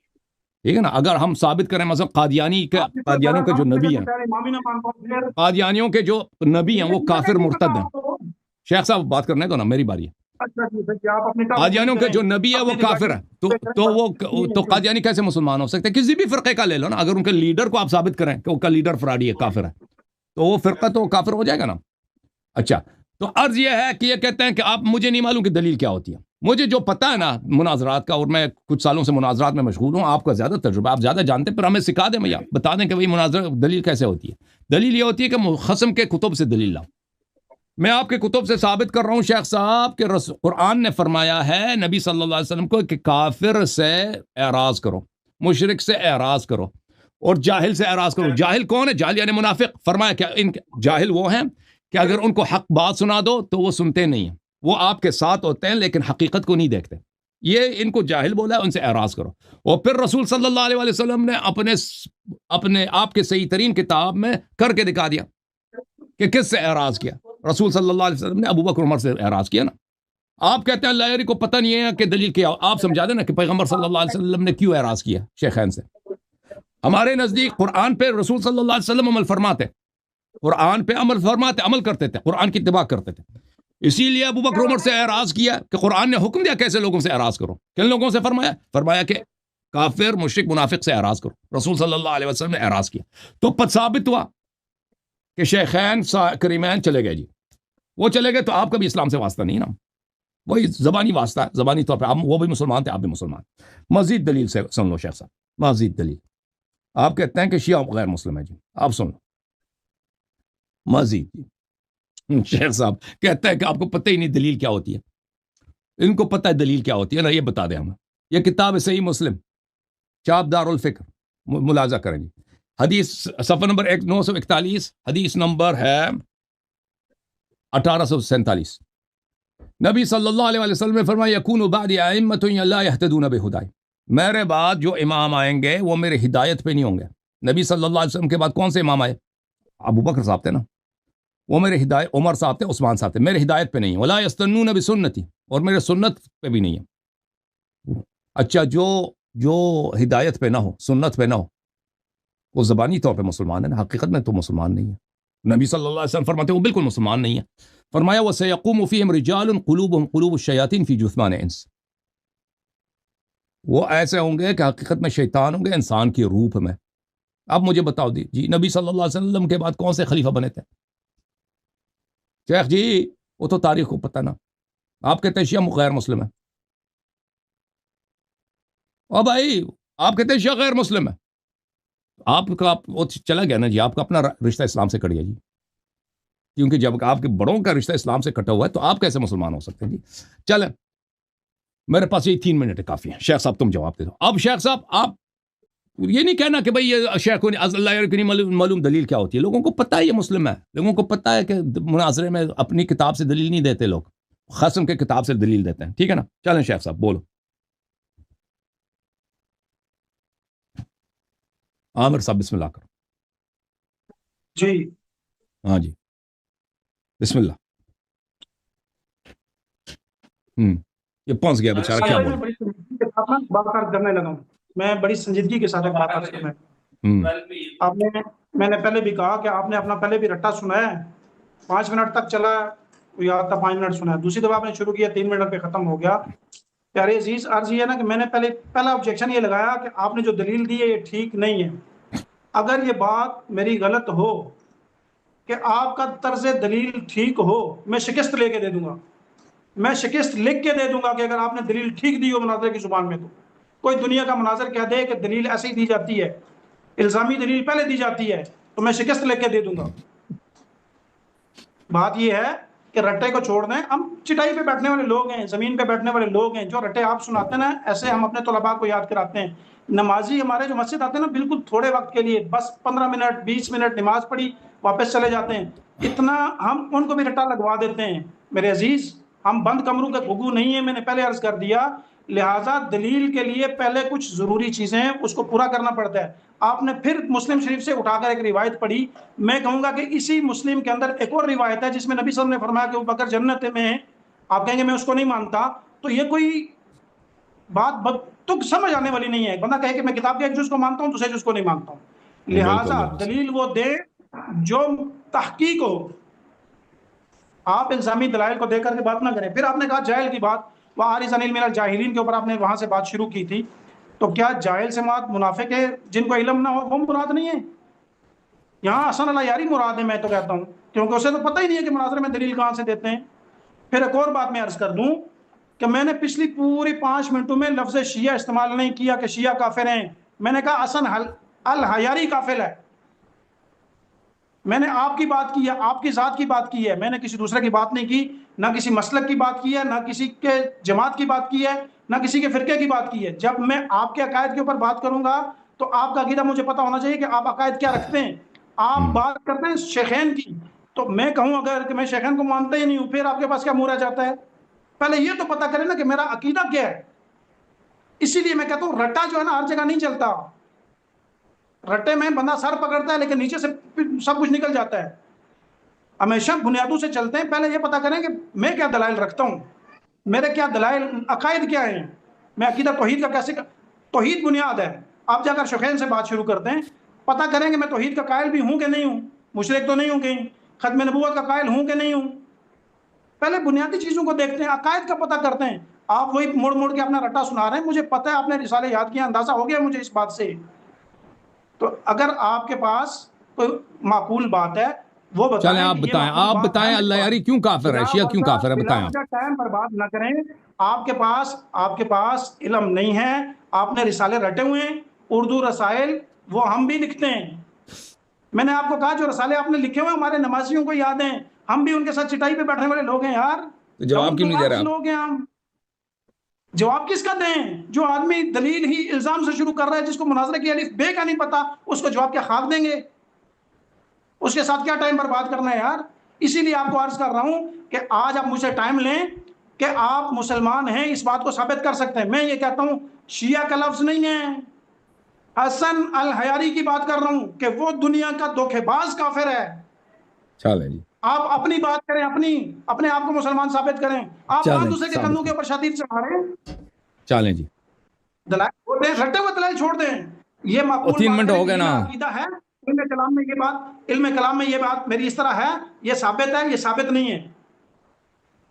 B: ٹھیک ہے نا, اگر ہم ثابت کریں مثلا قادیانیوں کے جو نبی ہیں, قادیانیوں کے جو نبی ہیں وہ کافر مرتد ہیں. شیخ صاحب بات کرنے دو نا, میری باری ہے. قادیانیوں کے جو نبی ہے وہ کافر ہے, تو قادیانی کیسے مسلمان ہو سکتے ہیں؟ کسی بھی فرقے کا لے لو نا, اگر ان کے لیڈر کو آپ ثابت کریں کہ ان کا لیڈر فراڈی ہے, کافر ہے, تو وہ فرقہ تو کافر ہو جائے گا نا. اچھا, تو عرض یہ ہے کہ یہ کہتے ہیں کہ آپ, مجھے نہیں معلوم کہ دلیل کیا ہوتی ہے. مجھے جو پتا ہے نا مناظرات کا, اور میں کچھ سالوں سے مناظرات میں مشغول ہوں, آپ کا زیادہ تجربہ, آپ زیادہ جانتے ہیں, پر ہمیں سکھا دیں بھیا, بتا دیں کہ بھائی مناظر دلیل کیسے ہوتی ہے. دلیل یہ ہوتی ہے کہ خصم کے کتب سے دلیل لاؤ. میں آپ کے کتب سے ثابت کر رہا ہوں شیخ صاحب کہ قرآن نے فرمایا ہے نبی صلی اللہ علیہ وسلم کو کہ کافر سے اعراض کرو, مشرک سے اعراض کرو, اور جاہل سے اعراض کرو. جاہل کون ہے؟ جاہل یعنی منافق. فرمایا کہ جاہل وہ ہیں کہ اگر ان کو حق بات سنا دو تو وہ سنتے نہیں ہیں, وہ آپ کے ساتھ ہوتے ہیں لیکن حقیقت کو نہیں دیکھتے. یہ ان کو جاہل بولا ہے, ان سے اعراض کرو. اور پھر رسول صلی اللہ علیہ وسلم نے اپنے آپ کے صحیح ترین کتاب میں کر کے دکھا دیا کہ کس سے اعراض کیا. رسول صلی اللہ علیہ وسلم نے ابو بکر عمر سے اعراض کیا نا. آپ کہتے ہیں لائری کو پتہ نہیں ہے کہ دلیل کیا, آپ سمجھا دیں نا کہ پیغمبر صلی اللہ علیہ وسلم نے کیوں اعراض کیا شیخین سے. ہمارے نزدیک قرآن پہ رسول صلی اللہ علیہ وسلم عمل فرماتے, قرآن پہ عمل فرماتے, عمل کرتے تھے, قرآن کی اتباع کرتے تھے. اسی لیے ابو بکر عمر سے اعراض کیا کہ قرآن نے حکم دیا کیسے لوگوں سے اعراض کرو. کن لوگوں سے فرمایا کہ کافر مشرک منافق سے اعراض کرو. رسول صلی اللہ علیہ وسلم نے اعراض کیا, تو ثابت ہوا کہ شیخین کریمین چلے گئے. جی وہ چلے گئے تو آپ کا بھی اسلام سے واسطہ نہیں نا, وہی زبانی واسطہ ہے, زبانی طور پہ وہ بھی مسلمان تھے, آپ بھی مسلمان. مزید دلیل سے سن لو شیخ صاحب, مزید دلیل. آپ کہتے ہیں کہ شیعہ غیر مسلم ہے, جی آپ سن لو. مزید شیخ صاحب کہتا ہے کہ آپ کو پتہ ہی نہیں دلیل کیا ہوتی ہے. ان کو پتہ ہے دلیل کیا ہوتی ہے نا, یہ بتا دیں ہمیں. یہ کتاب ہے صحیح مسلم, چاپ دار الفکر, ملاحظہ کریں جی. حدیث صفحہ نمبر 941, حدیث نمبر ہے 1847. نبی صلی اللہ علیہ وسلم نے فرمایا یکون بعد ائمۃ لا یہتدون بہدای, میرے بعد جو امام آئیں گے وہ میرے ہدایت پہ نہیں ہوں گے. نبی صلی اللہ علیہ وسلم کے بعد کون سے امام آئے؟ ابو بکر صاحب تھے نا, وہ میرے ہدایت, عمر صاحب تھے, عثمان صاحب تھے, میرے ہدایت پہ نہیں ہیں. ولا یستنون بسنتی, اور میرے سنت پہ بھی نہیں ہے. اچھا, جو ہدایت پہ نہ ہو, سنت پہ نہ ہو, وہ زبانی طور پہ مسلمان ہے نا, حقیقت میں تو مسلمان نہیں ہے. نبی صلی اللہ علیہ وسلم فرماتے ہیں وہ بالکل مسلمان نہیں ہے. فرمایا وَسَيَقُومُ فِيهِمْ رِجَالٌ قُلُوبُهُمْ قُلُوبُ الشَّيَاطِينِ فِي جُثْمَانِ إِنْسٍ, وہ ایسے ہوں گے کہ حقیقت میں شیطان ہوں گے انسان کی روح میں. اب مجھے بتاؤ جی نبی صلی اللہ علیہ وسلم کے بعد کون سے خلیفہ بنے تھے؟ شیخ جی وہ تو تاریخ کو پتہ نا, آپ کہتے ہیں شیعہ غیر مسلم ہے. او بھائی آپ کہتے ہیں شیعہ غیر مسلم ہے, آپ کا وہ چلا گیا نا جی, آپ کا اپنا رشتہ اسلام سے کٹ گیا جی, کیونکہ جب آپ کے بڑوں کا رشتہ اسلام سے کٹا ہوا ہے تو آپ کیسے مسلمان ہو سکتے ہیں جی. چلیں, میرے پاس یہ 3 منٹ کافی ہیں. شیخ صاحب تم جواب دے دو. اب شیخ صاحب آپ یہ نہیں کہنا کہ بھئی یہ شیخ کو نہیں معلوم دلیل کیا ہوتی ہے. لوگوں کو پتہ ہے یہ مسلم ہے, لوگوں کو پتہ ہے کہ مناظرے میں اپنی کتاب سے دلیل نہیں دیتے لوگ, خصم کے کتاب سے دلیل دیتے ہیں. ٹھیک ہے نا, چلیں شیخ صاحب بولو. عامر صاحب بسم اللہ کرو.
A: جی
B: ہاں جی بسم اللہ. یہ پہنچ گیا بیچارہ, کیا بولے.
A: بات کرنے لگا ہوں میں, بڑی سنجیدگی کے ساتھ بات کرنا ہے. آپ نے, میں نے پہلے بھی کہا کہ آپ نے اپنا پہلے بھی رٹا سنا ہے, 5 منٹ تک چلا, یاد تھا 5 منٹ سنا ہے. دوسری دفعہ آپ نے شروع کیا 3 منٹ پہ ختم ہو گیا. پیارے عزیز عرض یہ ہے نا کہ میں نے پہلا آبجیکشن یہ لگایا کہ آپ نے جو دلیل دی ہے یہ ٹھیک نہیں ہے. اگر یہ بات میری غلط ہو کہ آپ کا طرز دلیل ٹھیک ہو, میں شکست لے کے دے دوں گا, میں شکست لکھ کے دے دوں گا کہ اگر آپ نے دلیل ٹھیک دی ہو مناظر کی زبان میں. تو کوئی دنیا کا مناظر کہہ دے کہ دلیل ایسی دی جاتی ہے, الزامی دلیل پہلے دی جاتی ہے, تو میں شکست لکھ کے دے دوں گا. بات یہ ہے کہ رٹے کو چھوڑ دیں. ہم چٹائی پہ بیٹھنے والے لوگ ہیں, زمین پہ بیٹھنے والے لوگ ہیں. جو رٹے آپ سناتے ہیں نا, ایسے ہم اپنے طلباء کو یاد کراتے ہیں. نمازی ہمارے جو مسجد آتے ہیں نا, بالکل تھوڑے وقت کے لیے, بس 15 منٹ 20 منٹ نماز پڑھی واپس چلے جاتے ہیں. اتنا ہم ان کو بھی رٹا لگوا دیتے ہیں. میرے عزیز, ہم بند کمروں کے گھگو نہیں ہیں, میں نے پہلے عرض کر دیا. لہٰذا دلیل کے لیے پہلے کچھ ضروری چیزیں ہیں, اس کو پورا کرنا پڑتا ہے. آپ نے پھر مسلم شریف سے اٹھا کر ایک روایت پڑھی. میں کہوں گا کہ اسی مسلم کے اندر ایک اور روایت ہے جس میں نبی صلی اللہ علیہ وسلم نے فرمایا کہ ابو بکر جنت میں ہے. آپ کہیں گے میں اس کو نہیں مانتا, تو یہ کوئی بات تو سمجھ آنے والی نہیں ہے. بندہ کہے کہ میں کتاب کے ایک جز کو مانتا ہوں, دوسرے جز کو نہیں مانتا ہوں. لہٰذا دلیل وہ دے جو تحقیق ہو. آپ الزامی دلائل کو دیکھ کر کے بات نہ کریں. پھر آپ نے کہا جاہل کی بات, وَعَارِضَ عَنِ الْمِنَ الْجَاهِلِينَ کے اوپر آپ نے وہاں سے بات شروع کی تھی. تو کیا جاہل سے مراد منافق ہے جن کو علم نہ ہو, وہ مراد نہیں ہے؟ یہاں حسن اللہ یاری مراد ہے, میں تو کہتا ہوں, کیونکہ اسے تو پتہ ہی نہیں ہے کہ مناظرے میں دلیل کہاں سے دیتے ہیں. پھر ایک اور بات میں عرض کر دوں کہ میں نے پچھلی پوری 5 منٹوں میں لفظ شیعہ استعمال نہیں کیا کہ شیعہ کافر ہیں. میں نے کہا حسن الحیاری کافر ہے. میں نے آپ کی بات کی ہے, آپ کی ذات کی بات کی ہے, میں نے کسی دوسرے کی بات نہیں کی. نہ کسی مسلک کی بات کی ہے, نہ کسی کے جماعت کی بات کی ہے, نہ کسی کے فرقے کی بات کی ہے. جب میں آپ کے عقائد کے اوپر بات کروں گا تو آپ کا عقیدہ مجھے پتا ہونا چاہیے کہ آپ عقائد کیا رکھتے ہیں. آپ بات کرتے ہیں شیخین کی, تو میں کہوں اگر کہ میں شیخین کو مانتا ہی نہیں ہوں, پھر آپ کے پاس کیا منہ رہ جاتا ہے؟ پہلے یہ تو پتا کریں نا کہ میرا عقیدہ کیا ہے. اسی لیے میں کہتا ہوں رٹا جو ہے نا ہر جگہ نہیں چلتا. رٹے میں بندہ سر پکڑتا ہے لیکن نیچے سے سب کچھ نکل جاتا ہے. ہمیشہ بنیادوں سے چلتے ہیں. پہلے یہ پتا کریں کہ میں کیا دلائل رکھتا ہوں, میرے کیا دلائل, عقائد کیا ہیں. میں عقیدہ توحید کا کیسے, توحید بنیاد ہے. آپ جا کر شیخین سے بات شروع کرتے ہیں, پتا کریں کہ میں توحید کا قائل بھی ہوں کہ نہیں ہوں, مشرک تو نہیں ہوں کہیں, ختم نبوت کا قائل ہوں کہ نہیں ہوں. پہلے بنیادی چیزوں کو دیکھتے ہیں, عقائد کا پتہ کرتے ہیں. آپ وہی موڑ موڑ کے اپنا رٹا سنا رہے ہیں. مجھے پتہ ہے آپ نے رسالے یاد کیا, اندازہ ہو گیا مجھے اس بات سے. تو اگر آپ کے پاس کوئی معقول بات ہے وہ بتائیں.
B: چلیں آپ بتائیں اللہ یاری کیوں کافر ہے, شیعہ کیوں کافر ہے, بتائیں.
A: ٹائم برباد نہ کریں. آپ کے پاس علم نہیں ہے. آپ نے رسالے رٹے ہوئے ہیں, اردو رسائل, وہ ہم بھی لکھتے ہیں. میں نے آپ کو کہا جو رسالے آپ نے لکھے ہوئے ہمارے نمازیوں کو یاد ہیں، ہم بھی ان کے ساتھ چٹائی پہ بیٹھنے والے لوگ ہیں یار.
B: تو جواب کیوں نہیں دے رہے آپ؟
A: لوگ ہیں ہم. جواب کس کا دیں؟ جو آدمی دلیل ہی الزام سے شروع کر رہا ہے، جس کو مناظرے کی الف بے کا نہیں پتا، اس کو جواب کیا خاک دیں گے؟ اس کے ساتھ کیا ٹائم برباد کرنا ہے یار؟ اسی لیے آپ کو عرض کر رہا ہوں کہ آج آپ مجھ سے ٹائم لیں کہ آپ مسلمان ہیں، اس بات کو ثابت کر سکتے ہیں. میں یہ کہتا ہوں شیعہ کا لفظ نہیں ہے، حسن الحیاری کی بات کر رہا ہوں کہ وہ دنیا کا دھوکے باز کافر ہے.
B: چلیں جی،
A: آپ اپنی بات کریں، اپنے آپ کو مسلمان ثابت کریں. آپ
B: چلیں
A: دوسرے کے کندھوں کے اوپر شدید سے ماریں.
B: چلیں جی،
A: دلائل چھوڑ دیں، رٹے ہوئے دلائل چھوڑ دیں. یہ معقول
B: 3
A: بات
B: منٹ
A: کریں
B: ہو
A: کہ
B: گئے
A: یہ
B: نا.
A: میرا عقیدہ ہے، علم کلام میں یہ بات میری اس طرح ہے، یہ ثابت ہے، یہ ثابت نہیں ہے.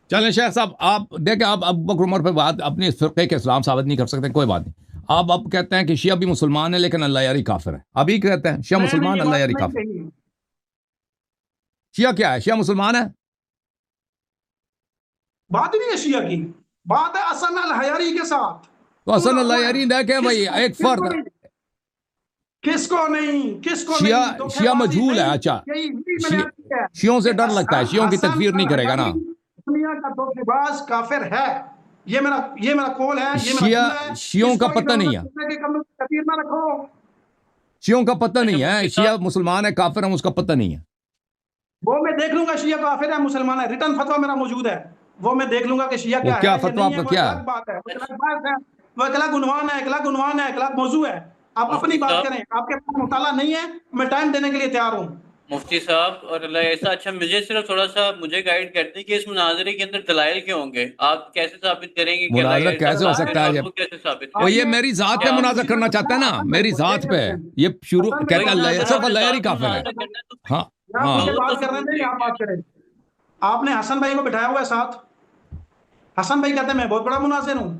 B: چلیں شیخ صاحب، آپ دیکھیں، آپ ابو بکر عمر پہ بات اپنے فرقے کے اسلام ثابت نہیں کر سکتے، کوئی بات نہیں. آپ اب کہتے ہیں کہ شیعہ بھی مسلمان ہے لیکن اللہ یاری کافر ہے. ابھی کہتے ہیں شیعہ
A: میں نے
B: مسلمان،
A: یہ
B: اللہ
A: بات
B: یاری
A: نہیں
B: کافر.
A: کہی.
B: شیعہ کیا ہے؟ شیعہ مسلمان ہے؟
A: بات نہیں ہے شیعہ کی، بات ہے حسن الحیاری کے ساتھ.
B: تو حسن اللہ یاری دیکھیں بھائی، ایک فرد
A: کس کو نہیں
B: شیعہ مجہول ہے. اچھا، شیعوں سے ڈر لگتا ہے، شیعوں کی تکفیر نہیں کرے گا نا.
A: دنیا کا دھوکے باز کافر ہے، یہ میرا قول ہے، یہ میرا جملہ ہے.
B: شیعوں کا پتہ نہیں ہے،
A: تکفیر نہ رکھو.
B: شیعوں کا پتہ نہیں ہے، شیعہ مسلمان ہے کافر ہم، اس کا پتہ نہیں ہے.
A: وہ میں دیکھ لوں گا شیعہ کافر ہے مسلمان ہے، ریٹن فتویٰ میرا موجود ہے، وہ میں دیکھ لوں گا کہ شیعہ
B: وہ
A: کیا
B: کیا
A: ہے یا
B: فتویٰ
A: نہیں ہے.
B: آپ کا
A: وہ
B: کیا
A: ایک الگ بات ہے، وہ ایک الگ عنوان ہے، ایک الگ موضوع ہے. آپ اپنی بات کریں، آپ کے پاس مطالعہ نہیں ہے، میں ٹائم دینے کے لیے تیار ہوں.
C: مفتی صاحب اور اللہ ایسا. اچھا مجھے صرف تھوڑا سا گائیڈ کرتے ہیں کہ اس مناظرے کے اندر دلائل کیوں ہوں گے؟ آپ کیسے ثابت کریں گے کہ اللہ
B: مناظرہ کیسے ہو سکتا ہے؟
C: وہ کیسے ثابت
B: وہ
C: کریں؟
B: یہ میری ذات پہ مناظرہ کرنا چاہتا ہے نا، میری ذات پہ. یہ شروع کہتا ہے اللہ صرف اللہ یاری کافر ہے. ہاں ہاں،
A: مجھے بات کرنے دیں، آپ بات کریں. آپ نے حسن بھائی کو بٹھایا ہوا ہے ساتھ. حسن بھائی کہتے ہیں میں بہت بڑا مناظر ہوں،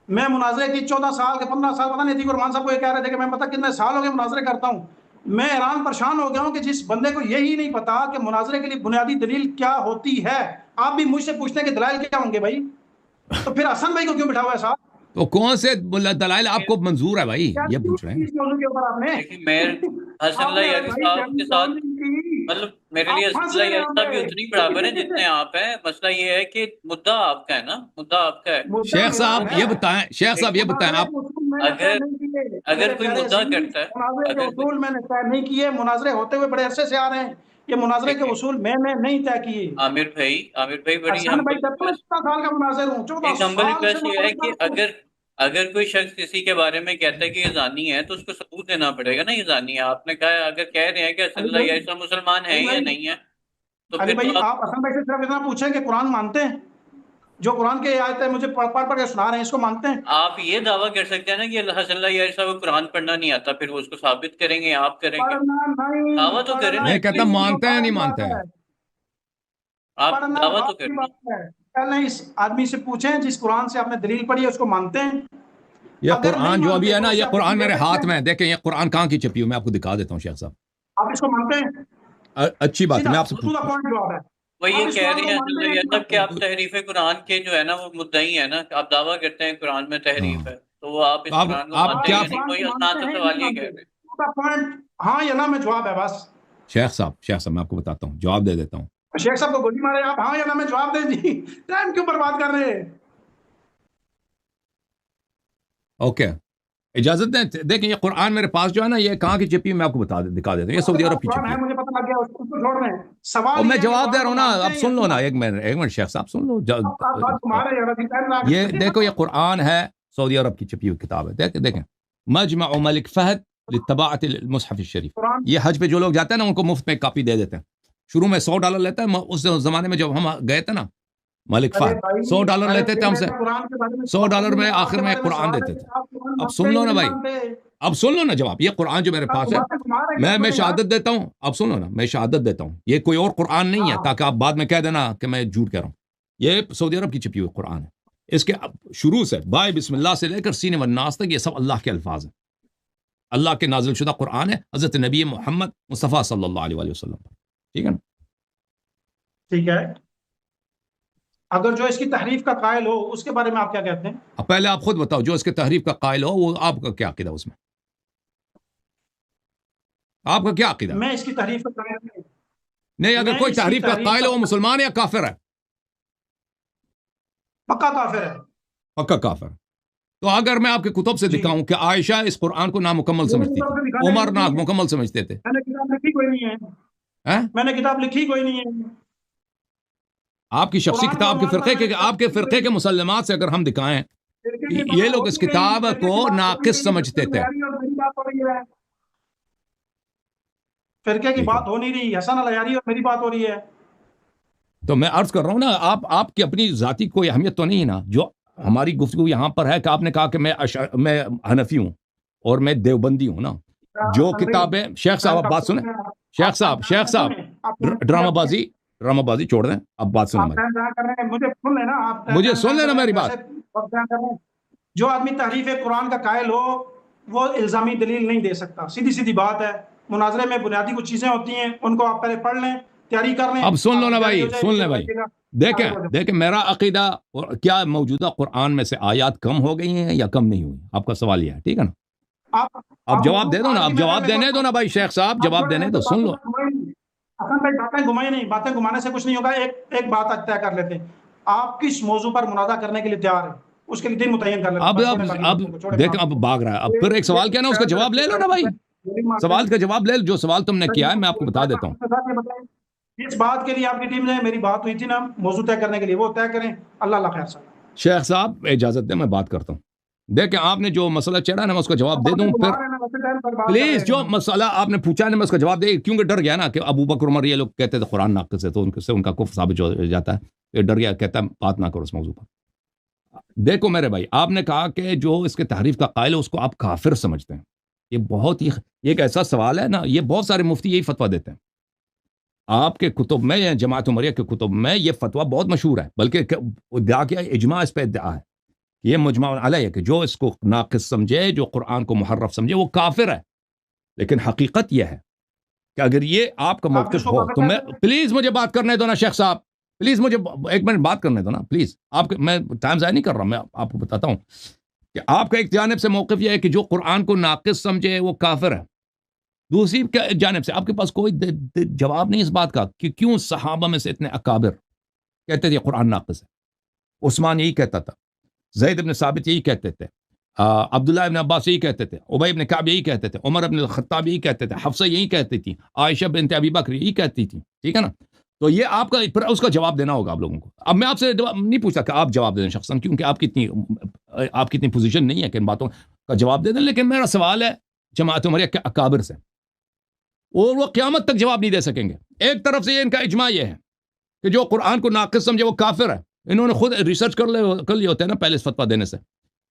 A: میں مناظرے کی 14 سال کے 15 سال پتہ نہیں تھی. رحمان صاحب کو یہ کہہ رہے تھے کہ میں پتہ کتنے سال ہو گئے مناظرے کرتا ہوں. میں حیران پریشان ہو گیا ہوں کہ جس بندے کو یہی نہیں پتا کہ مناظرے کے لیے بنیادی دلیل کیا ہوتی ہے، آپ بھی مجھ سے پوچھتے ہیں کہ دلائل کیا ہوں گے بھائی. تو پھر حسن بھائی کو کیوں بٹھا ہوا ہے صاحب؟
B: تو کون سے دلائل آپ کو منظور ہے بھائی؟ یہ پوچھ رہے ہیں.
A: اس موضوع کے اوپر آپ نے
C: لیکن میں حسن اللہ یاری صاحب کے ساتھ مطلب میرے لیے حسن اللہ یاری صاحب بھی اتنی برابر ہیں جتنے آپ ہیں. مسئلہ یہ ہے کہ مدعا آپ کا ہے نا، مدعا آپ کا ہے.
B: شیخ صاحب یہ بتائیں، شیخ صاحب یہ بتائیں، آپ
C: اگر کوئی مدعا کرتا ہے،
A: مناظرے کے اصول میں نے طے نہیں کیے، مناظرے ہوتے ہوئے بڑے عرصے سے آ رہے ہیں، یہ مناظرے کے اصول میں نے نہیں طے کیے.
C: عامر بھائی بڑی
A: حسن بھائی 14 سال کا مناظر ہوں، 14
C: ایک ہمبل
A: سال
C: ریکویسٹ
A: سے
C: یہ ہے کہ اگر کوئی شخص کسی کے بارے میں کہتا ہے کہ یہ زانی ہے تو اس کو ثبوت دینا پڑے گا نا یہ زانی ہے. آپ نے کہا اگر کہہ رہے ہیں کہ حسن اللہ یاری صاحب مسلمان ہے یا نہیں ہے تو
A: علی
C: پھر
A: بھائی
C: تو
A: آپ حسن بھائی سے صرف اتنا پوچھیں کہ قرآن مانتے ہیں؟ جو قرآن کے آیت ہے مجھے پڑھ کے سنا رہے ہیں، اس کو مانتے ہیں؟
C: آپ یہ دعویٰ کر سکتے ہیں نا کہ حسن اللہ یاری صاحب کو قرآن پڑھنا نہیں آتا، پھر وہ اس کو ثابت کریں گے، آپ کریں گے. دعویٰ تو کریں نا.
B: میں کہتا مانتے ہیں نہیں مانتے ہیں.
C: آپ دعویٰ تو کریں.
A: پہلے اس آدمی سے پوچھیں جس قرآن سے آپ نے دلیل پڑھی ہے اس کو مانتے ہیں؟
B: یہ قرآن جو ابھی ہے نا، یہ قرآن میرے ہاتھ میں ہے، دیکھیں یہ قرآن کہاں کی چھپی ہو، میں آپ کو دکھا دیتا ہوں شیخ صاحب.
A: آپ اس کو مانتے ہیں؟
B: اچھی بات ہے، میں آپ سے
C: وہ یہ کہہ رہی ہیں کہ آپ تحریف قرآن کے جو ہے نا وہ مدعی ہیں نا، آپ دعویٰ کرتے ہیں قرآن میں تحریف ہے، تو وہ آپ اس قرآن کو مانتے ہیں نہیں؟ کوئی اسناد سے سوال یہ کہہ رہے ہیں.
A: ہاں یا نہ میں جواب ہے بس.
B: شیخ صاحب میں آپ کو بتاتا ہوں، جواب دے دیتا ہوں.
A: شیخ صاحب کو گولی مارے آپ، ہاں یا نہ میں جواب دیں جی، ٹائم کیوں برباد کر رہے ہیں؟
B: اوکے، اجازت دیں. دیکھیں یہ قرآن میرے پاس جو ہے نا، یہ کہاں کی چھپی ہے میں آپ کو دکھا دیتا ہوں. یہ سعودی عرب کی چھپی ہے،
A: مجھے پتہ لگ گیا، اس کو چھوڑ رہے ہیں. سوال
B: میں جواب دے رہا ہوں نا، اب سن لو نا، ایک منٹ شیخ صاحب سن لو. یہ دیکھو، یہ قرآن ہے، سعودی عرب کی چھپی ہوئی کتاب ہے. دیکھیں مجمع ملک فہد لطباعت المصحف الشریف. یہ حج پہ جو لوگ جاتے ہیں نا ان کو مفت میں کاپی دے دیتے ہیں. شروع میں $100 لیتا ہے، اس زمانے میں جب ہم گئے تھے نا ملک فہد $100 لیتے تھے ہم سے، $100 میں آخر میں قرآن دیتے تھے. اب سن لو نا بھائی، اب سن لو نا جواب. یہ قرآن جو میرے پاس ہے، میں شہادت دیتا ہوں. اب سن لو نا، میں شہادت دیتا ہوں یہ کوئی اور قرآن نہیں ہے، تاکہ آپ بعد میں کہہ دینا کہ میں جھوٹ کہہ رہا ہوں. یہ سعودی عرب کی چھپی ہوئی قرآن ہے. اس کے شروع سے بائے بسم اللہ سے لے کر سین والناس تک یہ سب اللہ کے الفاظ ہیں، اللہ کے نازل شدہ قرآن ہے حضرت نبی محمد مصطفیٰ صلی اللہ علیہ وسلم. ٹھیک ہے نا؟
A: ٹھیک ہے. اگر جو اس کی تحریف کا قائل ہو اس کے بارے میں آپ کیا کہتے ہیں؟
B: اب پہلے آپ خود بتاؤ، جو اس کے تحریف کا قائل ہو وہ آپ کا کیا عقیدہ اس میں؟ آپ کا کیا عقیدہ؟
A: میں اس کی تحریف کا قائل
B: نہیں، اگر کوئی تحریف کا قائل ہے وہ مسلمان یا کافر ہے؟
A: پکا کافر ہے،
B: پکا کافر۔ تو اگر میں آپ کے کتب سے دکھاؤں کہ عائشہ اس قرآن کو نامکمل سمجھتی تھی، عمر نامکمل سمجھتے تھے،
A: میں نے کتاب لکھی کوئی نہیں ہے، میں نے کتاب لکھی کوئی نہیں ہے۔
B: آپ کی شخصی کتاب کے فرقے کے، آپ کے فرقے کے مسلمات سے اگر ہم دکھائیں یہ لوگ اس کتاب کو ناقص سمجھتے تھے۔
A: فرقے کی بات ہو نہیں رہی، حسن العیاری اور میری بات ہو رہی ہے۔
B: تو میں عرض کر رہا ہوں نا، آپ کی اپنی ذاتی کوئی اہمیت تو نہیں ہے نا۔ جو ہماری گفتگو یہاں پر ہے کہ آپ نے کہا کہ میں حنفی ہوں اور میں دیوبندی ہوں نا، جو کتابیں شیخ صاحب آپ بات سنیں، شیخ صاحب ڈرامہ بازی چھوڑ دیں، اب بات سنیں مجھے سن لینا میری بات۔
A: جو آدمی تحریف قرآن کا قائل ہو وہ الزامی دلیل نہیں دے سکتا، سیدھی بات ہے۔ مناظرے میں بنیادی کچھ چیزیں ہوتی ہیں، ان کو آپ پہلے پڑھ لیں، تیاری کر لیں۔
B: اب سن لو نا بھائی، سن لیں بھائی، دیکھیں میرا عقیدہ کیا موجودہ قرآن میں سے آیات کم ہو گئی ہیں یا کم نہیں ہوئی؟ آپ کا سوال یہ ہے، ٹھیک ہے نا؟ اب جواب دے دو نا، اب جواب دینے دو نا بھائی، شیخ صاحب جواب دینے دو، سن لو۔
A: باتیں گھمائی نہیں، باتیں گھمانے سے کچھ نہیں ہوگا۔ ایک بات طے کر لیتے ہیں، آپ کس موضوع پر منازعہ کرنے کے لیے تیار ہیں، اس کے لیے دن متعین کر لیتے ہیں۔
B: اب دیکھ، اب بھاگ رہا ہے، اب پھر ایک سوال کیا نا، اس کا جواب لے لو نا بھائی، سوال کا جواب لے لو، جو سوال تم نے کیا ہے میں آپ کو بتا دیتا ہوں۔
A: اس بات کے لیے آپ کی ٹیم نے میری بات ہوئی تھی نا موضوع طے کرنے کے لیے، وہ طے کریں۔ اللہ خیر صاحب۔
B: شیخ صاحب اجازت دیں، میں بات کرتا ہوں۔ دیکھیں آپ نے جو مسئلہ چڑھا نا، میں اس کا جواب دے دوں پھر پلیز۔ جو مسئلہ آپ نے پوچھا نا میں اس کا جواب دے، کیونکہ ڈر گیا نا کہ ابو بکر عمر یہ لوگ کہتے تھے قرآن ناقص ہے، تو ان سے ان کا کفر ثابت ہو جاتا ہے، یہ ڈر گیا، کہتا ہے بات نہ کرو اس موضوع پر۔ دیکھو میرے بھائی، آپ نے کہا کہ جو اس کے تحریف کا قائل ہے اس کو آپ کافر سمجھتے ہیں، یہ بہت ہی ایک ایسا سوال ہے نا، یہ بہت سارے مفتی یہی فتویٰ دیتے ہیں۔ آپ کے کتب میں یا جماعت عمریہ کے کتب میں یہ فتویٰ بہت مشہور ہے، بلکہ ادعا کیا اجماع اس پہ ادعا ہے، یہ مجمع علیہ ہے کہ جو اس کو ناقص سمجھے، جو قرآن کو محرف سمجھے، وہ کافر ہے۔ لیکن حقیقت یہ ہے کہ اگر یہ آپ کا موقف ہو تو میں پلیز مجھے بات کرنے دو نا شیخ صاحب، پلیز مجھے ایک منٹ بات کرنے دو نا پلیز۔ میں ٹائم ضائع نہیں کر رہا، میں آپ کو بتاتا ہوں کہ آپ کا ایک جانب سے موقف یہ ہے کہ جو قرآن کو ناقص سمجھے وہ کافر ہے، دوسری جانب سے آپ کے پاس کوئی جواب نہیں اس بات کا کہ کیوں صحابہ میں سے اتنے اکابر کہتے تھے قرآن ناقص ہے۔ عثمان یہی کہتا تھا، زید بن ثابت یہی کہتے تھے، عبداللہ ابن عباس یہی کہتے تھے، ابی بن کعب یہی کہتے تھے، عمر بن الخطاب یہی کہتے تھے، حفصہ یہی کہتی تھی، عائشہ بنت ابی بکر یہی کہتی تھی، ٹھیک ہے نا؟ تو یہ آپ کا پھر اس کا جواب دینا ہوگا آپ لوگوں کو۔ اب میں آپ سے نہیں پوچھتا کہ آپ جواب دیں شخصاً، کیونکہ آپ کی اتنی پوزیشن نہیں ہے کہ ان باتوں کا جواب دے دیں، لیکن میرا سوال ہے جماعت عمریہ کے اکابر سے، اور وہ قیامت تک جواب نہیں دے سکیں گے۔ ایک طرف سے یہ ان کا اجماع یہ ہے کہ جو قرآن کو ناقص سمجھے وہ کافر ہے، انہوں نے خود ریسرچ کر لیے ہوتے ہیں نا پہلے اس فتویٰ دینے سے،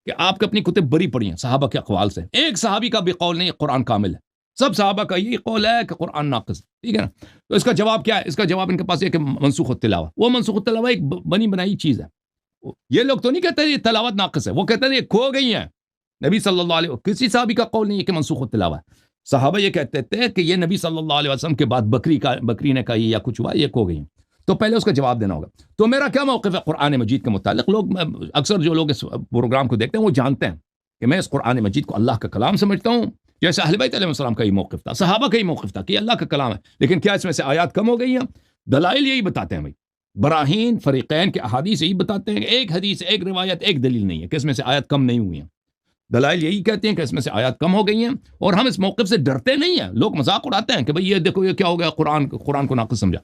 B: کہ آپ کے اپنی کتب بری پڑھی ہیں صحابہ کے اقوال سے، ایک صحابی کا بھی قول نہیں قرآن کامل ہے، سب صحابہ کا یہی قول ہے کہ قرآن ناقص ہے، ٹھیک ہے نا؟ تو اس کا جواب کیا ہے؟ اس کا جواب ان کے پاس یہ کہ منسوخ التلاوہ، وہ منسوخ التلاوہ ایک بنی بنائی چیز ہے۔ یہ لوگ تو نہیں کہتے یہ تلاوت ناقص ہے، وہ کہتے ہیں یہ کھو گئی ہیں۔ نبی صلی اللہ علیہ وسلم کسی صحابی کا قول نہیں ہے کہ منسوخ التلاوہ ہے، صحابہ یہ کہتے تھے کہ یہ نبی صلی اللہ علیہ وسلم کے بعد بکری نے کہی یا کچھ ہوا، یہ کھو گئی ہیں، تو پہلے اس کا جواب دینا ہوگا۔ تو میرا کیا موقف ہے قرآن مجید کے متعلق؟ لوگ اکثر جو لوگ اس پروگرام کو دیکھتے ہیں وہ جانتے ہیں کہ میں اس قرآن مجید کو اللہ کا کلام سمجھتا ہوں، جیسے اہل بیت علیہ السلام کا یہ موقف تھا، صحابہ کا یہ موقف تھا کہ یہ اللہ کا کلام ہے، لیکن کیا اس میں سے آیات کم ہو گئی ہیں؟ دلائل یہی بتاتے ہیں بھائی، براہین فریقین کے احادیث یہی بتاتے ہیں کہ ایک حدیث، ایک روایت، ایک دلیل نہیں ہے کہ اس میں سے آیات کم نہیں ہوئی ہیں۔ دلائل یہی کہتے ہیں کہ اس میں سے آیات کم ہو گئی ہیں، اور ہم اس موقف سے ڈرتے نہیں ہیں۔ لوگ مذاق اڑاتے ہیں کہ بھئی یہ دیکھو یہ کیا ہو گیا، قرآن کو ناقص سمجھا۔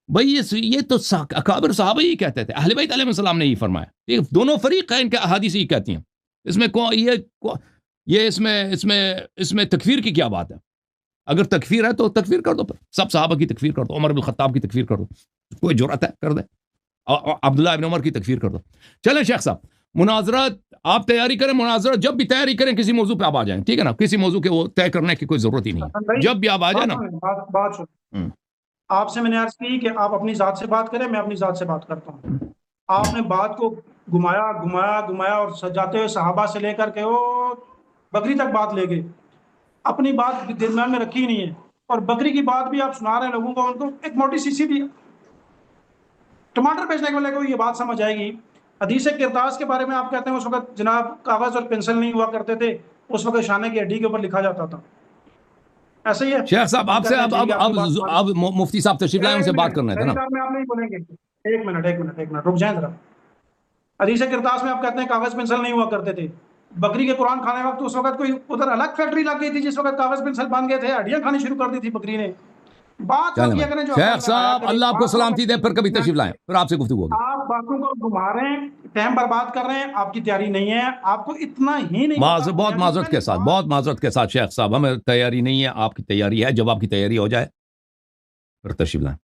B: بھئی یہ تو اکابر صحابہ ہی کہتے تھے، اہل بیت علیہ السلام نے ہی فرمایا، یہ دونوں فریقین کے احادیث ہی کہتی ہیں۔ اس میں اس میں تکفیر کی کیا بات ہے؟ اگر تکفیر ہے تو تکفیر کر دو، پھر سب صحابہ کی تکفیر کر دو، عمر بن الخطاب کی تکفیر کر دو، کوئی جرأت ہے کر دے، عبداللہ ابن عمر کی تکفیر کر دو۔ چلیں شیخ صاحب، مناظرات آپ تیاری کریں، مناظرات جب بھی تیاری کریں کسی موضوع پہ آپ آ جائیں، ٹھیک ہے نا؟ کسی موضوع کے وہ طے کرنے کی کوئی ضرورت ہی نہیں ہے، جب بھی آپ آ جائیں نا۔
A: بات سن، آپ سے میں نے عرض کی کہ آپ اپنی ذات سے بات کریں، میں اپنی ذات سے بات کرتا ہوں۔ آپ نے بات کو گھمایا اور سجاتے ہوئے صحابہ سے لے کر کے وہ بکری تک بات لے گئے، اپنی بات درمیان میں رکھی نہیں ہے، اور بکری کی بات بھی آپ سنا رہے ہیں لوگوں کو، ان کو ایک موٹی سی سیدھی ٹماٹر بیچنے والے کو یہ بات سمجھ آئے گی۔ حدیث کرتاس کے بارے میں آپ کہتے ہیں اس وقت جناب کاغذ اور پنسل نہیں ہوا کرتے تھے، اس وقت شانے کی ہڈی کے اوپر لکھا جاتا تھا، ایسے ہی ہے
B: شیخ صاحب آپ سے اب مفتی صاحب تشریف لائے، ان سے بات کرنا ہے نا.
A: میں آپ نہیں بولیں گے. ایک منٹ رک جائیں ذرا. حدیث کرتاس میں آپ کہتے ہیں کاغذ پنسل نہیں ہوا کرتے تھے. بکری کے قرآن کھانے وقت اس وقت کوئی ادھر الگ فیکٹری لگ گئی تھی جس وقت کاغذ پنسل بن گئے تھے، ہڈیاں کھانی شروع کر دی تھی بکری نے. بات کیا کریں جو
B: شیخ صاحب اللہ آپ کو سلامتی دے، پھر کبھی تشریف لائیں، پھر آپ سے گفتگو ہوگی.
A: آپ باتوں کو گھما رہے ہیں، ٹائم برباد کر رہے ہیں، آپ کی تیاری نہیں ہے، آپ کو اتنا ہی نہیں.
B: بہت معذرت کے ساتھ شیخ صاحب، ہمیں تیاری نہیں ہے، آپ کی تیاری ہے. جب آپ کی تیاری ہو جائے پھر تشریف لائیں.